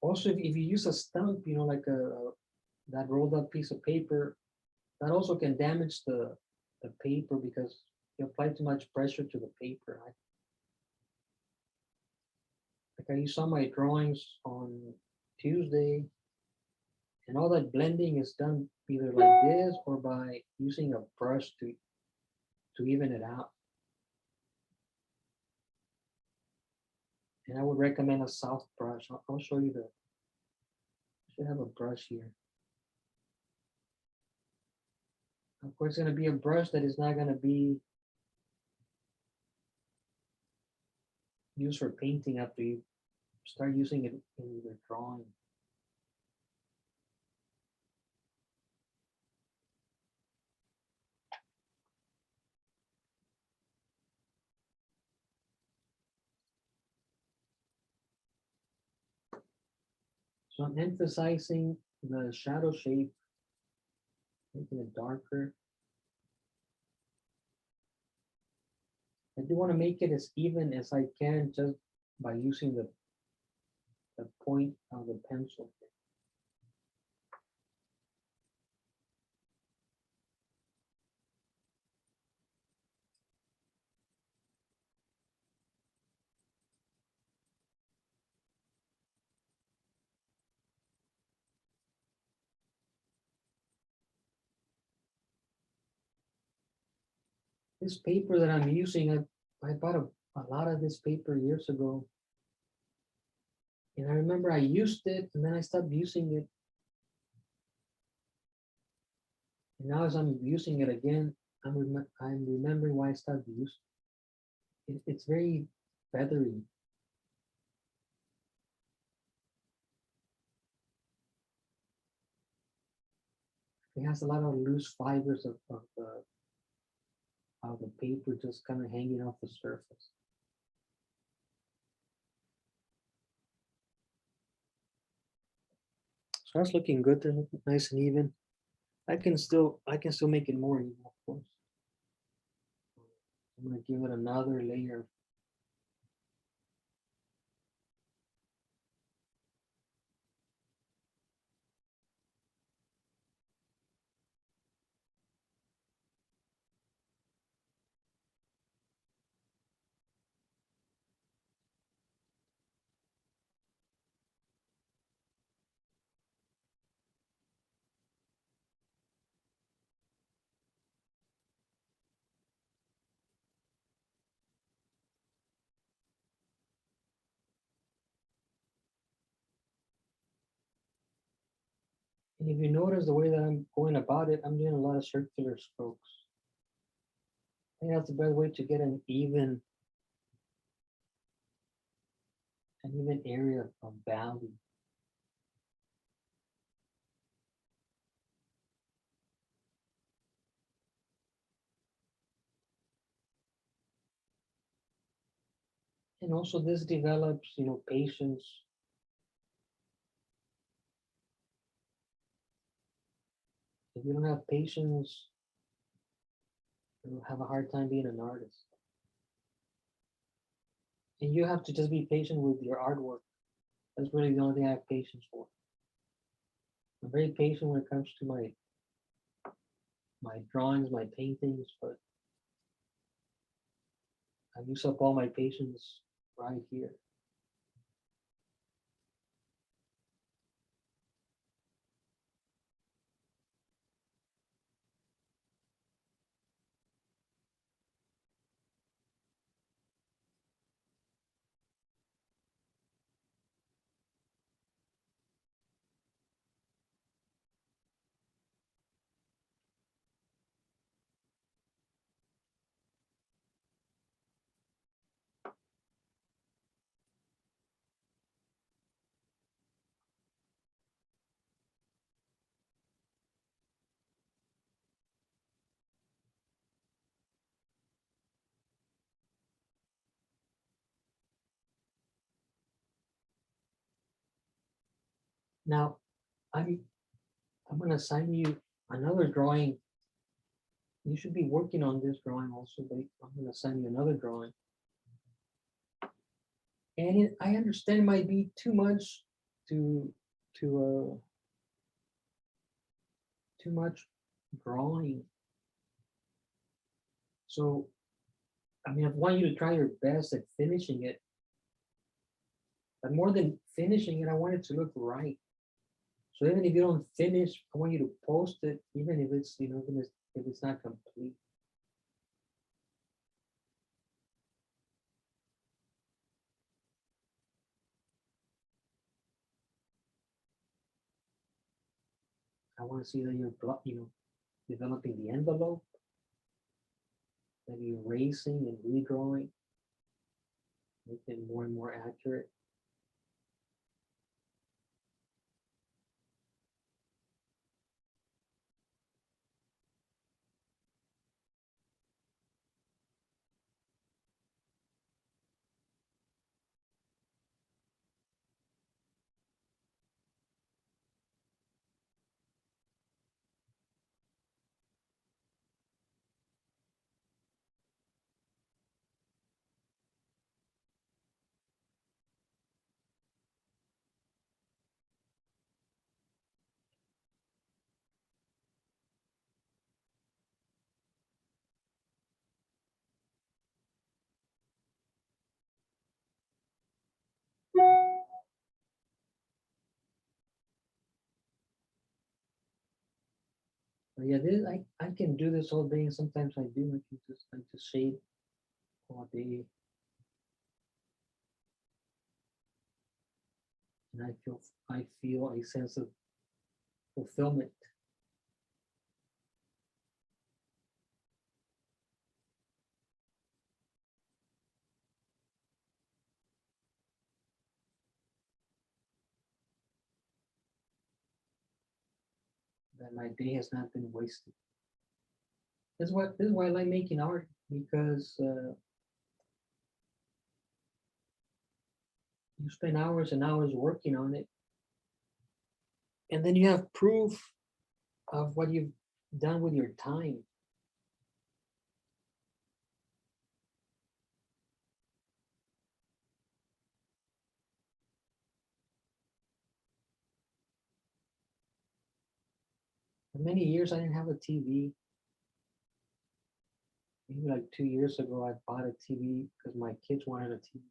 Also, if you use a stump, you know, like that rolled up piece of paper, that also can damage the paper because you apply too much pressure to the paper. Like I saw my drawings on Tuesday, and all that blending is done either like this or by using a brush to even it out. And I would recommend a soft brush. I'll show you I should have a brush here. Of course, it's going to be a brush that is not going to be used for painting after you start using it in your drawing. So I'm emphasizing the shadow shape, making it darker. I do want to make it as even as I can just by using the point of the pencil. This paper that I'm using, I bought a lot of this paper years ago. And I remember I used it and then I stopped using it. And now as I'm using it again, I'm remembering why I stopped using it. It's very feathery. It has a lot of loose fibers of the paper just kind of hanging off the surface. So that's looking good. They're looking nice and even. I can still make it more even, of course. I'm gonna give it another layer. And if you notice the way that I'm going about it, I'm doing a lot of circular strokes. I think that's the best way to get an even area of value. And also this develops, you know, patience. If you don't have patience, you'll have a hard time being an artist. And you have to just be patient with your artwork. That's really the only thing I have patience for. I'm very patient when it comes to my drawings, my paintings, but I use up all my patience right here. Now, I'm gonna assign you another drawing. You should be working on this drawing also, but I'm gonna assign you another drawing. I understand it might be too much to, too much drawing. So, I mean, I want you to try your best at finishing it. But more than finishing it, I want it to look right. So even if you don't finish, I want you to post it, even if it's, even if it's not complete. I want to see that you're, developing the envelope, that you're erasing and redrawing, make it more and more accurate. But yeah, this I can do this all day, and sometimes I do. I just shade all day, and I feel a sense of fulfillment. That my day has not been wasted. This is why I like making art, because you spend hours and hours working on it, and then you have proof of what you've done with your time. For many years, I didn't have a TV. Maybe like 2 years ago, I bought a TV because my kids wanted a TV.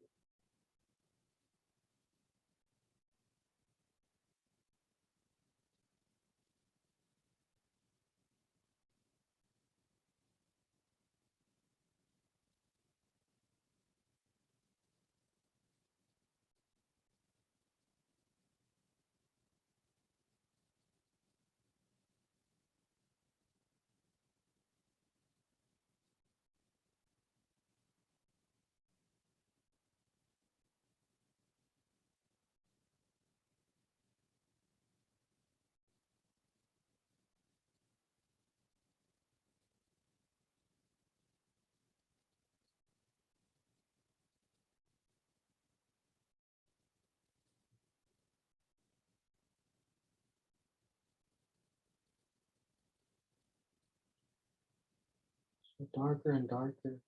So darker and darker.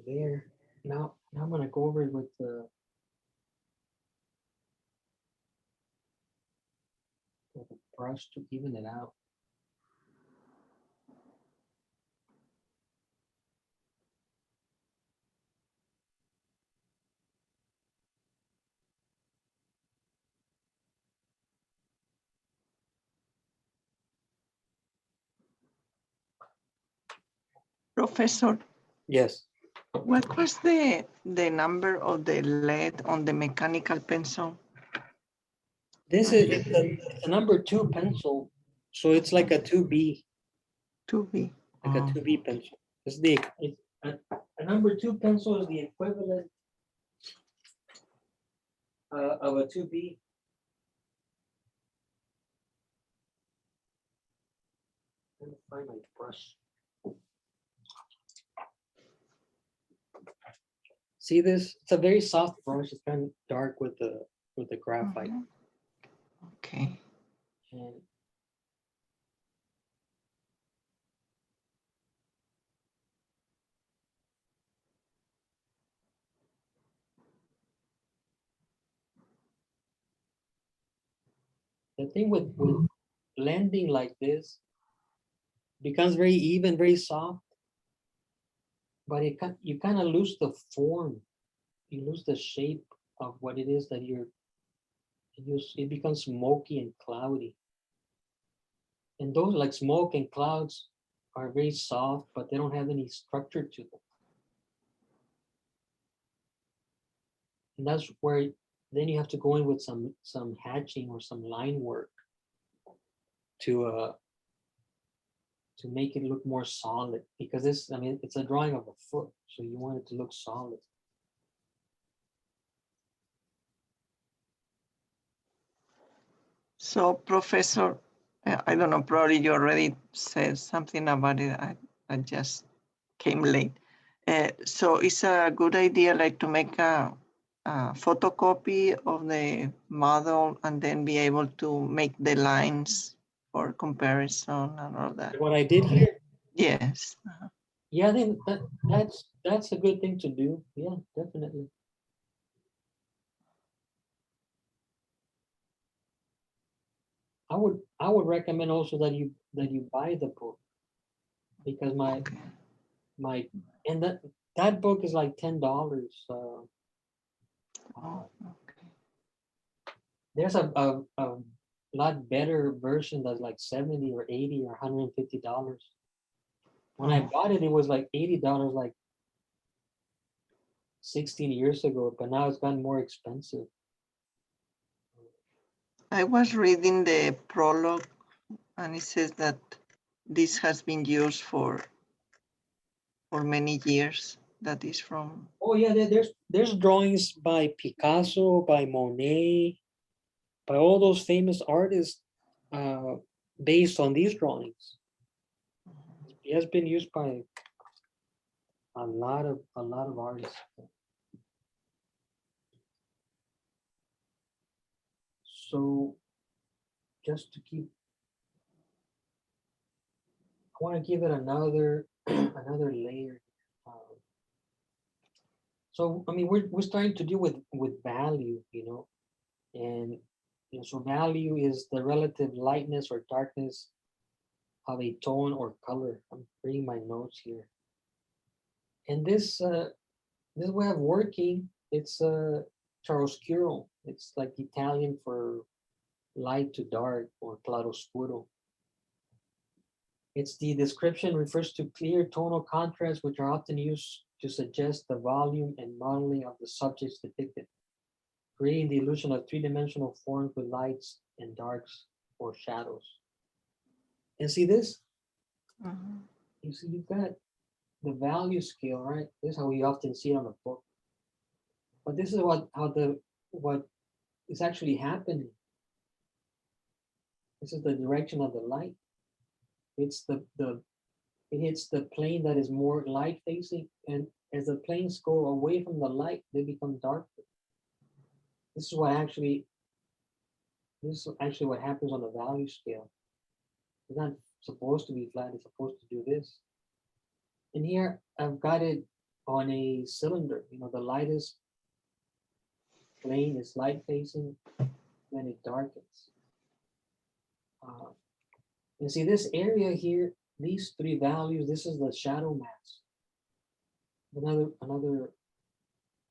There. Now I'm gonna go over it with a brush to even it out. Professor, Yes. what was the number of the lead on the mechanical pencil? This is it's a number 2 pencil. So it's like a 2B, 2B. like a 2B pencil. It's a number 2 pencil is the equivalent of a 2B. Let me find my brush. See this? It's a very soft brush. It's kind of dark with the graphite. Mhm. Okay. And the thing with blending like this becomes very even, very soft, but you kind of lose the form. You lose the shape of what it is that it becomes smoky and cloudy. And those like smoke and clouds are very soft, but they don't have any structure to them. And that's where then you have to go in with some hatching or some line work to make it look more solid, because I mean, it's a drawing of a foot, so you want it to look solid. So, Professor, I don't know, probably you already said something about it. I just came late. So it's a good idea like to make a photocopy of the model and then be able to make the lines for comparison and all that. What I did here, Yes. yeah, I think that's a good thing to do. Yeah, definitely. I would recommend also that you buy the book, because Okay. my and that book is like $10. Oh, okay. There's a lot better version that's like 70 or 80 or $150. When I Oh. bought it, it was like $80 like 16 years ago, but now it's gotten more expensive. I was reading the prologue and it says that this has been used for many years. That is from. Oh yeah, there's drawings by Picasso, by Monet, by all those famous artists based on these drawings. It has been used by a lot of artists. So just to keep, I want to give it another another layer. So I mean, we're starting to deal with value, and so value is the relative lightness or darkness of a tone or color. I'm reading my notes here, and this way of working, it's chiaroscuro. It's like Italian for light to dark or claroscuro. It's the description refers to clear tonal contrasts, which are often used to suggest the volume and modeling of the subjects depicted, creating the illusion of three-dimensional forms with lights and darks or shadows. And see this? Mhm. You see, you've got the value scale, right? This is how we often see it on a book. But this is what is actually happening. This is the direction of the light. It's it hits the plane that is more light facing, and as the planes go away from the light, they become darker. This is actually what happens on the value scale. It's not supposed to be flat, it's supposed to do this. And here I've got it on a cylinder. The lightest plane is light facing, then it darkens. You see this area here, these three values, this is the shadow mass. Another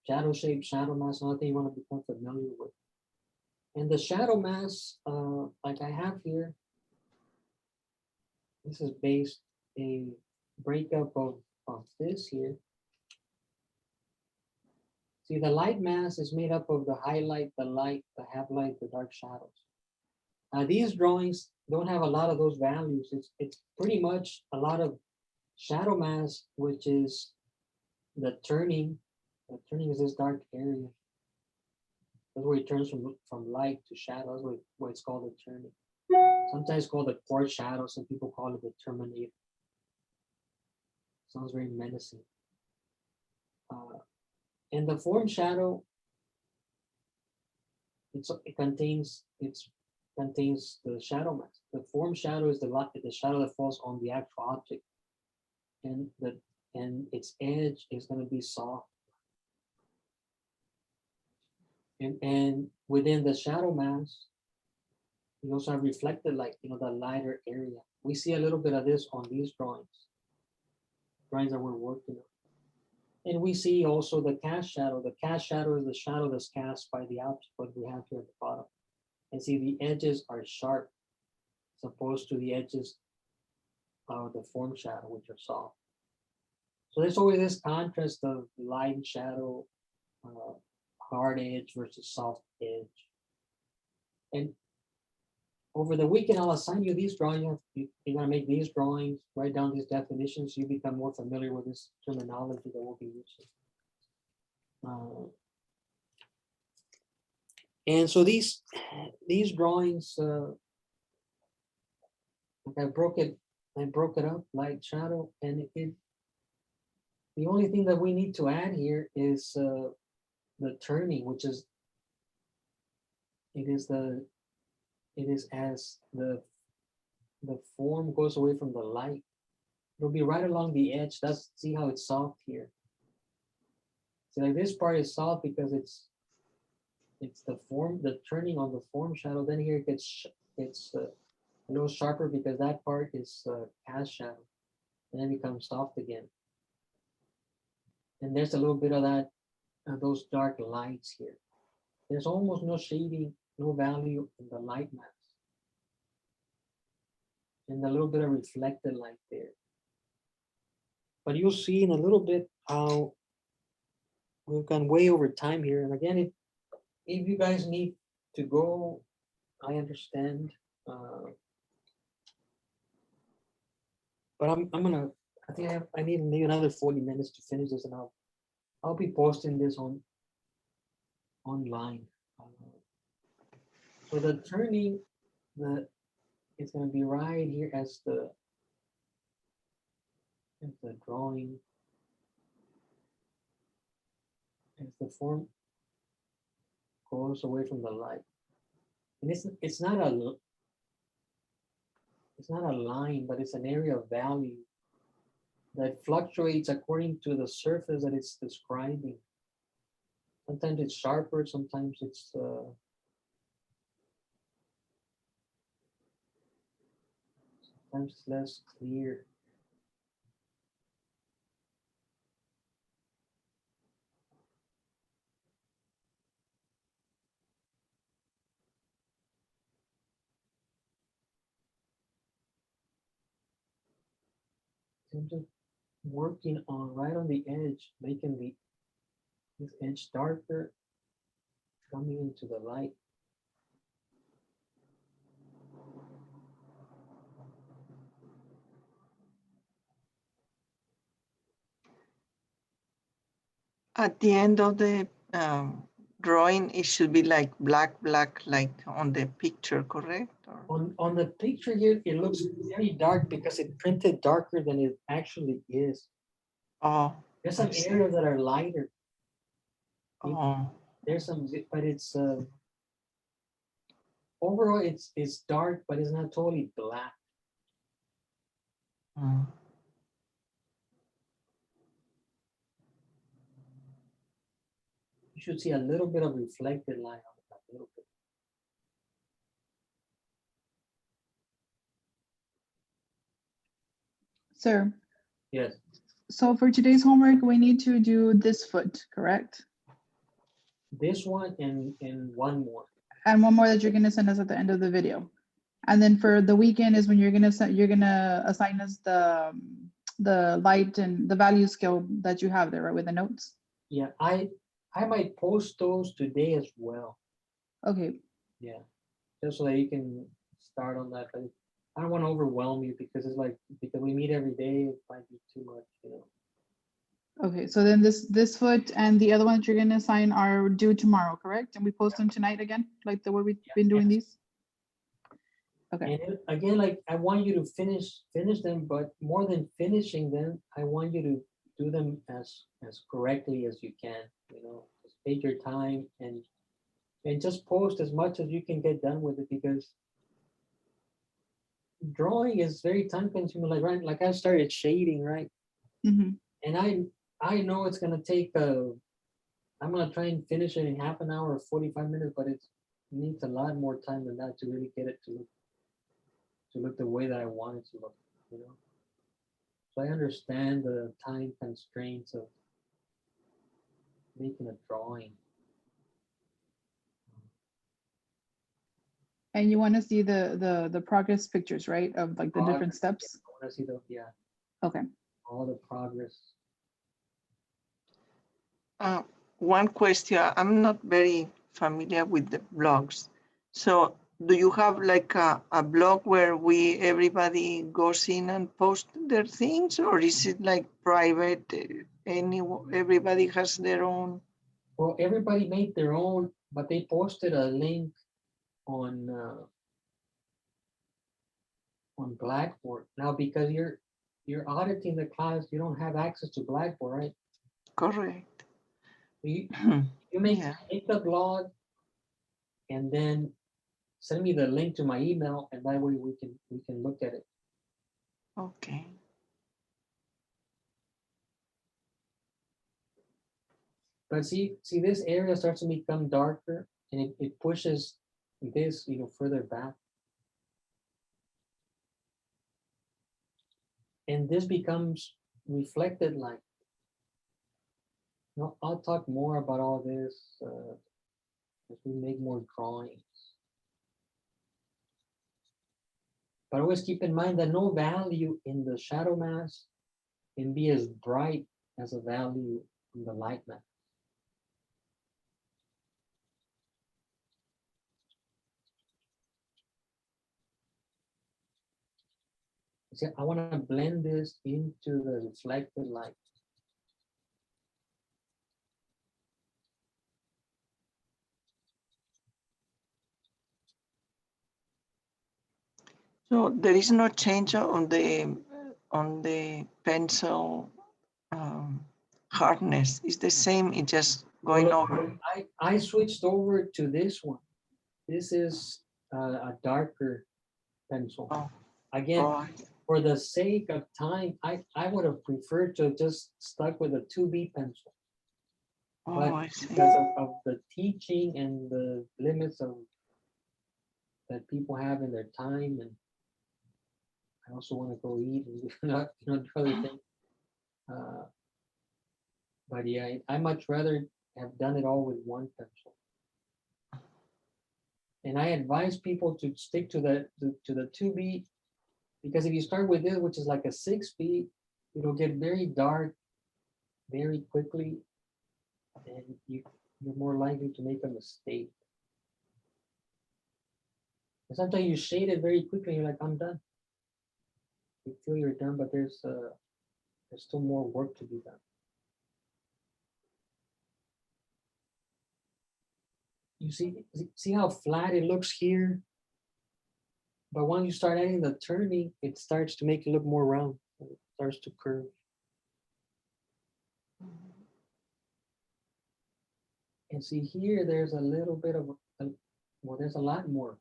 shadow shape, shadow mass, another thing you want to become familiar with. And the shadow mass, like I have here, this is based a breakup of off this here. See, the light mass is made up of the highlight, the light, the half light, the dark shadows. These drawings don't have a lot of those values. It's pretty much a lot of shadow mass, which is the turning. The turning is this dark area. That's where it turns from light to shadow. That's what it's called, the turning. Sometimes called the core shadow. Some people call it the terminator. Sounds very menacing. And the form shadow, it contains the shadow mass. The form shadow is the shadow that falls on the actual object, and its edge is going to be soft. And within the shadow mass, you also have reflected light, the lighter area. We see a little bit of this on these drawings that we're working on. And we see also the cast shadow. The cast shadow is the shadow that's cast by the object, what we have here at the bottom. And see, the edges are sharp, as opposed to the edges of the form shadow, which are soft. So there's always this contrast of light and shadow, hard edge versus soft edge. And over the weekend, I'll assign you these drawings. You're gonna make these drawings, write down these definitions, so you become more familiar with this terminology that we'll be using. And so these drawings, I broke it up, light, shadow, and the only thing that we need to add here is the turning, which is as the form goes away from the light. It'll be right along the edge. See how it's soft here. So like this part is soft because it's the turning on the form shadow. Then here it gets a little sharper because that part is cast shadow, and then it becomes soft again. And there's a little bit of that, those dark lights here. There's almost no shading, no value in the light mass. And a little bit of reflected light there. But you'll see in a little bit how we've gone way over time here. And again, if you guys need to go, I understand. But I think I need maybe another 40 minutes to finish this, and I'll be posting this online. So the turning, it's going to be right here as the drawing, as the form goes away from the light. And it's not a line, but it's an area of value that fluctuates according to the surface that it's describing. Sometimes it's sharper, sometimes it's less clear. I'm just working on right on the edge, making this edge darker, coming into the light. At the end of the drawing, it should be like black, like on the picture, correct? Or? On the picture here, it looks very dark because it printed darker than it actually is. Oh, There's some areas that are lighter. oh, There's some, but it's overall it's dark, but it's not totally black. mm. You should see a little bit of reflected light on it, a little bit. Sir, Yes. so for today's homework, we need to do this foot, correct? This one and one more. And one more that you're gonna send us at the end of the video. And then for the weekend is when you're gonna assign us the light and the value scale that you have there, right, with the notes? Yeah, I might post those today as well. Okay, Yeah, just so that you can start on that. But I don't want to overwhelm you because it's like because we meet every day, it might be too much, you know. okay, so then this foot and the other one that you're gonna assign are due tomorrow, correct? And we post them tonight again, like the way we've been doing these? Okay, And again, like I want you to finish them, but more than finishing them, I want you to do them as correctly as you can. You know, just take your time and just post as much as you can get done with it because drawing is very time consuming. Like right, like I started shading, right? hmm And I know it's gonna take I'm gonna try and finish it in half an hour or 45 minutes, but it needs a lot more time than that to really get it to look the way that I want it to look, you know. So I understand the time constraints of making a drawing. and you wanna see the progress pictures, right, of like the different steps? I wanna see the, yeah, Okay, all the progress. One question, I'm not very familiar with the blogs. So do you have like a blog where everybody goes in and posts their things, or is it like private? Everybody has their own. Well, everybody made their own, but they posted a link on Blackboard. Now, because you're auditing the class, you don't have access to Blackboard, right? Correct. You Yeah. make the blog and then send me the link to my email, and that way we can look at it. Okay. But see this area starts to become darker, and it pushes this, you know, further back. And this becomes reflected light. No, I'll talk more about all this as we make more drawings. But always keep in mind that no value in the shadow mask can be as bright as a value in the light mask. See, I want to blend this into the reflected light. So there is no change on the pencil hardness. It's the same. It's just going over. I switched over to this one. This is a darker pencil. Oh, Again, oh, for the sake of time, I would have preferred to have just stuck with a 2B pencil. But I see. because of the teaching and the limits of that people have in their time, and I also want to go eat and not do other things. But yeah, I much rather have done it all with one pencil. And I advise people to stick to the 2B, because if you start with this, which is like a 6B, it'll get very dark very quickly, and you're more likely to make a mistake. And sometimes you shade it very quickly, and you're like, I'm done. You feel you're done, but there's still more work to be done. You see how flat it looks here? But once you start adding the turning, it starts to make it look more round. It starts to curve. And see here, there's a little bit of, well, there's a lot more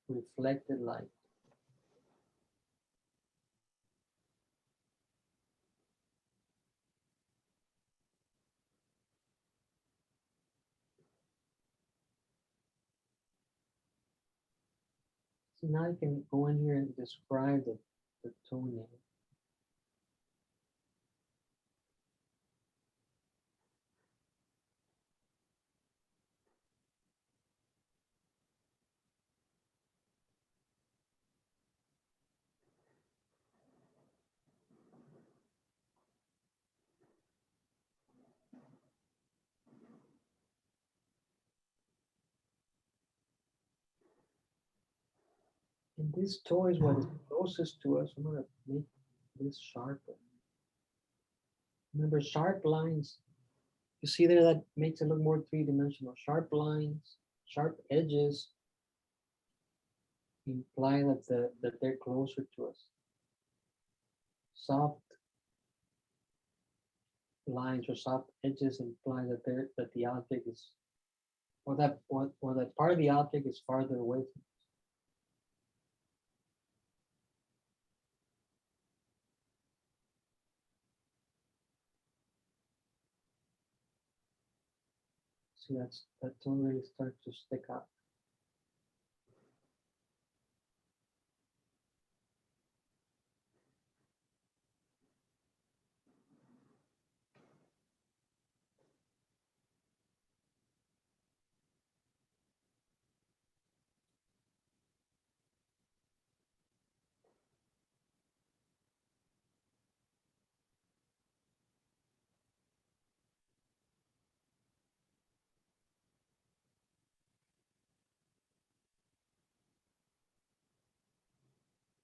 reflected light. So now you can go in here and describe the toning. And this toe is what is closest to us. I'm gonna make this sharper. Remember, sharp lines, you see there, that makes it look more three-dimensional. Sharp lines, sharp edges imply that they're closer to us. Soft lines or soft edges imply that the object is, or that part of the object is farther away from. See, that don't really start to stick out.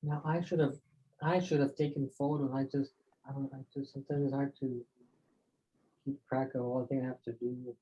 Now I should have taken photos. I just sometimes it's hard to keep track of all they have to do.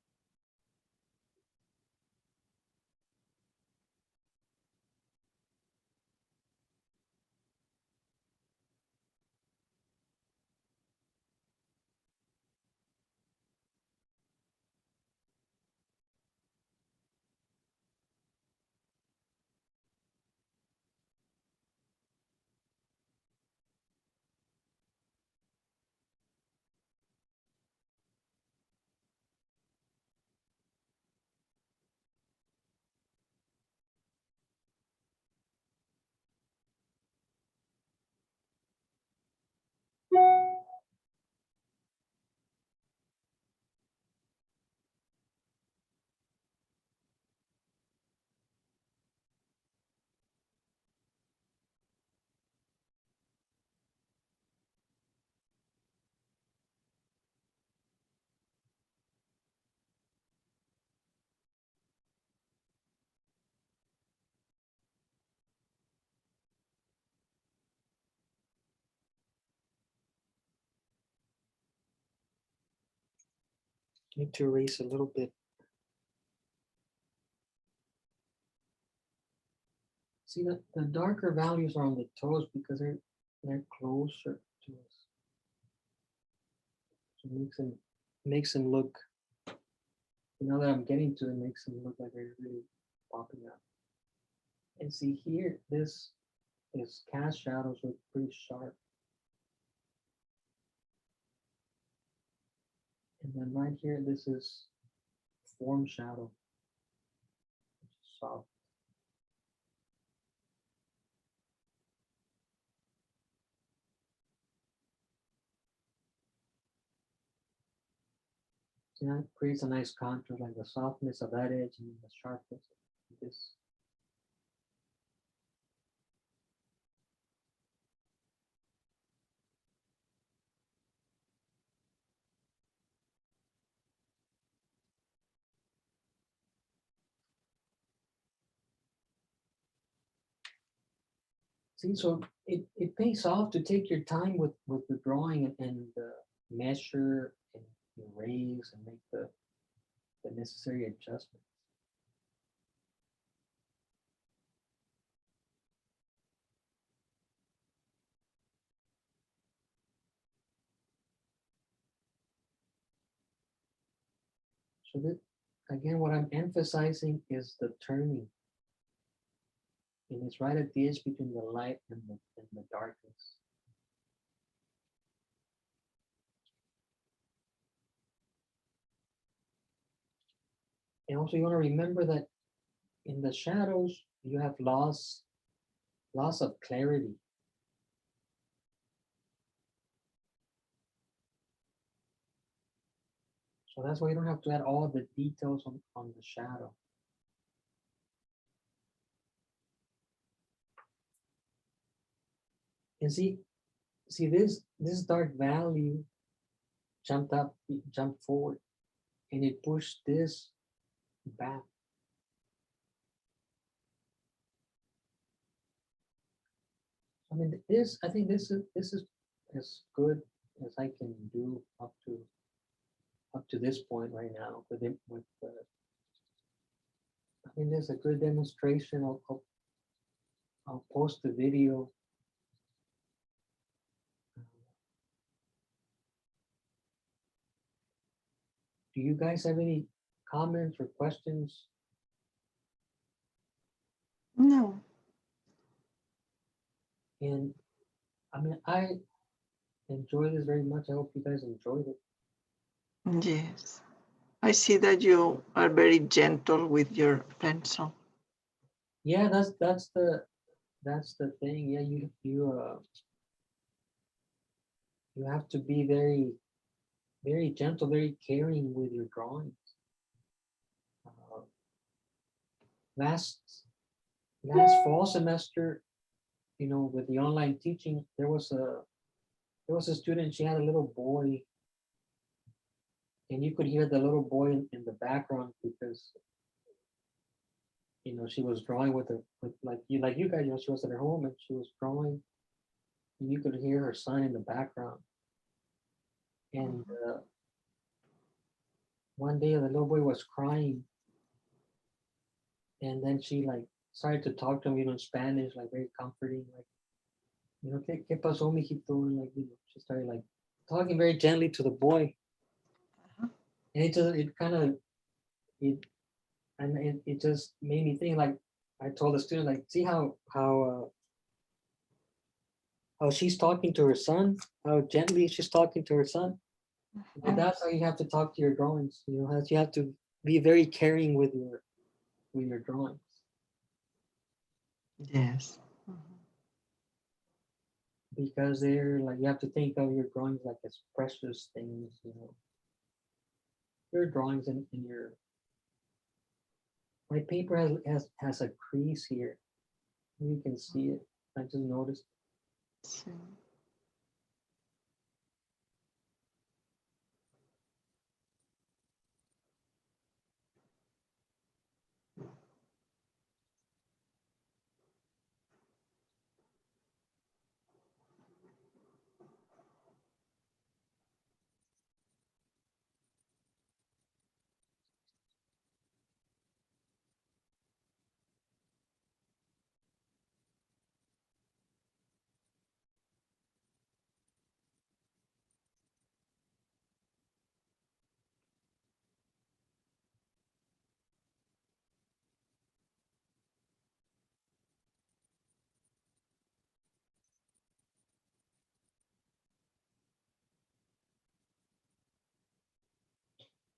Need to erase a little bit. See that the darker values are on the toes because they're closer to us. So it makes them look. Now that I'm getting to it, makes them look like they're really popping out. And see here, this is cast shadows look pretty sharp. And then right here, this is form shadow, which is soft. So that creates a nice contrast, like the softness of that edge and the sharpness of this. See, so it pays off to take your time with the drawing and measure and erase and make the necessary adjustments. So that, again, what I'm emphasizing is the turning. And it's right at the edge between the light and the darkness. And also you want to remember that in the shadows, you have loss of clarity. So that's why you don't have to add all the details on the shadow. And see this dark value jumped forward, and it pushed this back. mean, this, I think this is as good as I can do up to this point right now with it, with, I mean, there's a good demonstration. I'll post the video. Do you guys have any comments or questions? No. And I mean, I enjoy this very much. I hope you guys enjoyed it. Yes. I see that you are very gentle with your pencil. Yeah, that's the thing. Yeah, you have to be very gentle, very caring with your drawings. Uh, last fall semester, with the online teaching, there was a student. She had a little boy, and you could hear the little boy in the background because she was drawing with like you guys. She was at her home and she was drawing, and you could hear her son in the background. And one day the little boy was crying, and then she like started to talk to him, in Spanish, like very comforting, like, ¿qué pasó, mijito? And like, she started like talking very gently to the boy. And it just made me think, like, I told the student, like, see how she's talking to her son, how gently she's talking to her son. And that's how you have to talk to your drawings. You have to be very caring with your drawings. Yes. Because they're like, you have to think of your drawings like as precious things. Your drawings in your, my paper has a crease here. You can see it. I just noticed. Sí.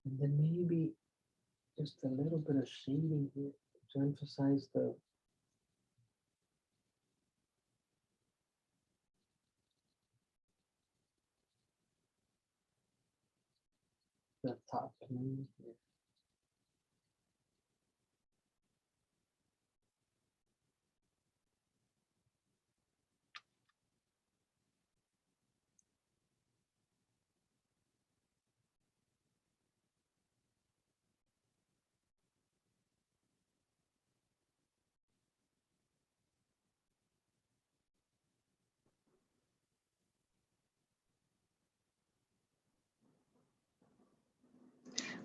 And then maybe just a little bit of shading here to emphasize the top plane here.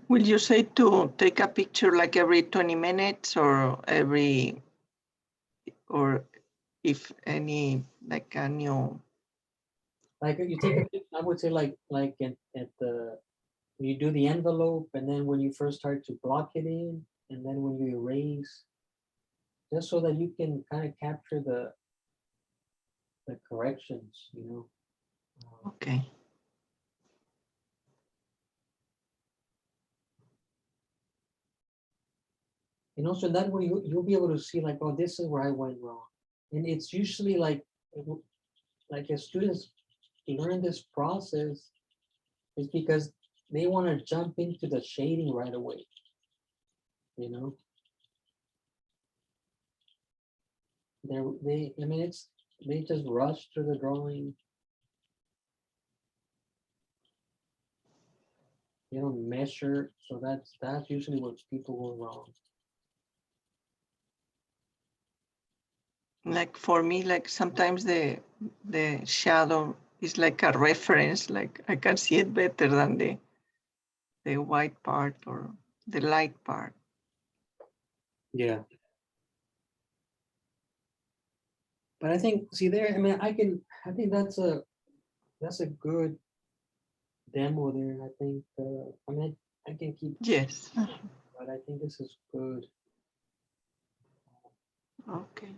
Will you say to take a picture like every 20 minutes or if any, like a new? Like you take a picture, I would say like at the, when you do the envelope, and then when you first start to block it in, and then when you erase, just so that you can kind of capture the corrections. Okay. And also that way you'll be able to see, like, oh, this is where I went wrong. And it's usually like as students learn this process, is because they want to jump into the shading right away. They just rush through the drawing. They don't measure, so that's usually what people go wrong. like for me, like sometimes the shadow is like a reference, like I can see it better than the white part or the light part. Yeah. But I think, see there, I mean, I think that's a good demo there. I think, I mean, I can keep, Yes. but I think this is good. Okay.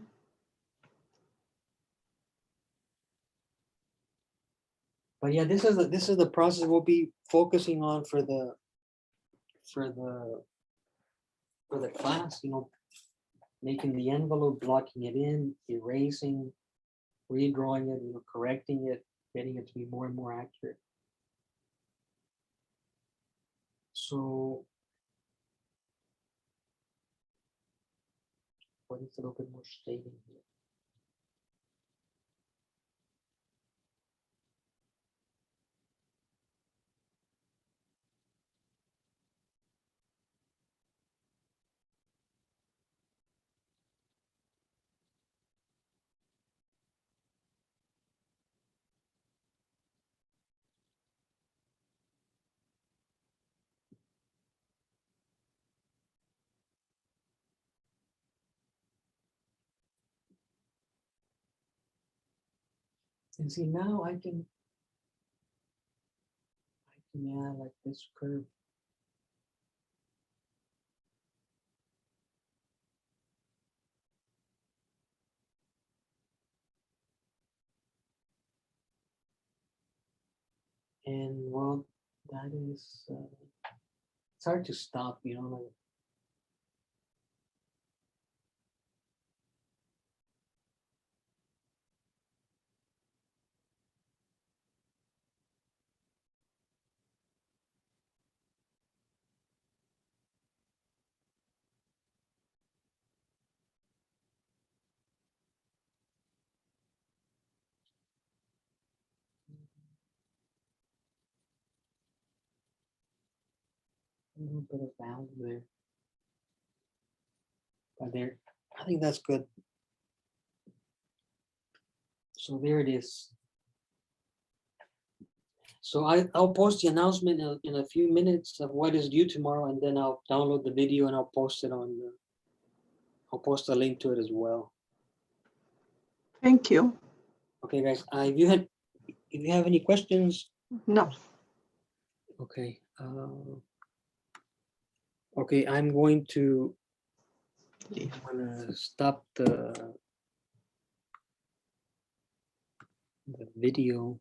But yeah, this is the process we'll be focusing on for the class, you know, making the envelope, blocking it in, erasing, redrawing it, you know, correcting it, getting it to be more and more accurate. So what is a little bit more staging here? And see now I can add like this curve. And well, that is, it's hard to stop, you know, like, a little bit of value there. But there, I think that's good. So there it is. So I'll post the announcement in a few minutes of what is due tomorrow, and then I'll download the video and I'll post it on, I'll post a link to it as well. Thank you. Okay, guys, if you have any questions, No. okay. Okay, I'm going to Leave. I'm gonna stop the video.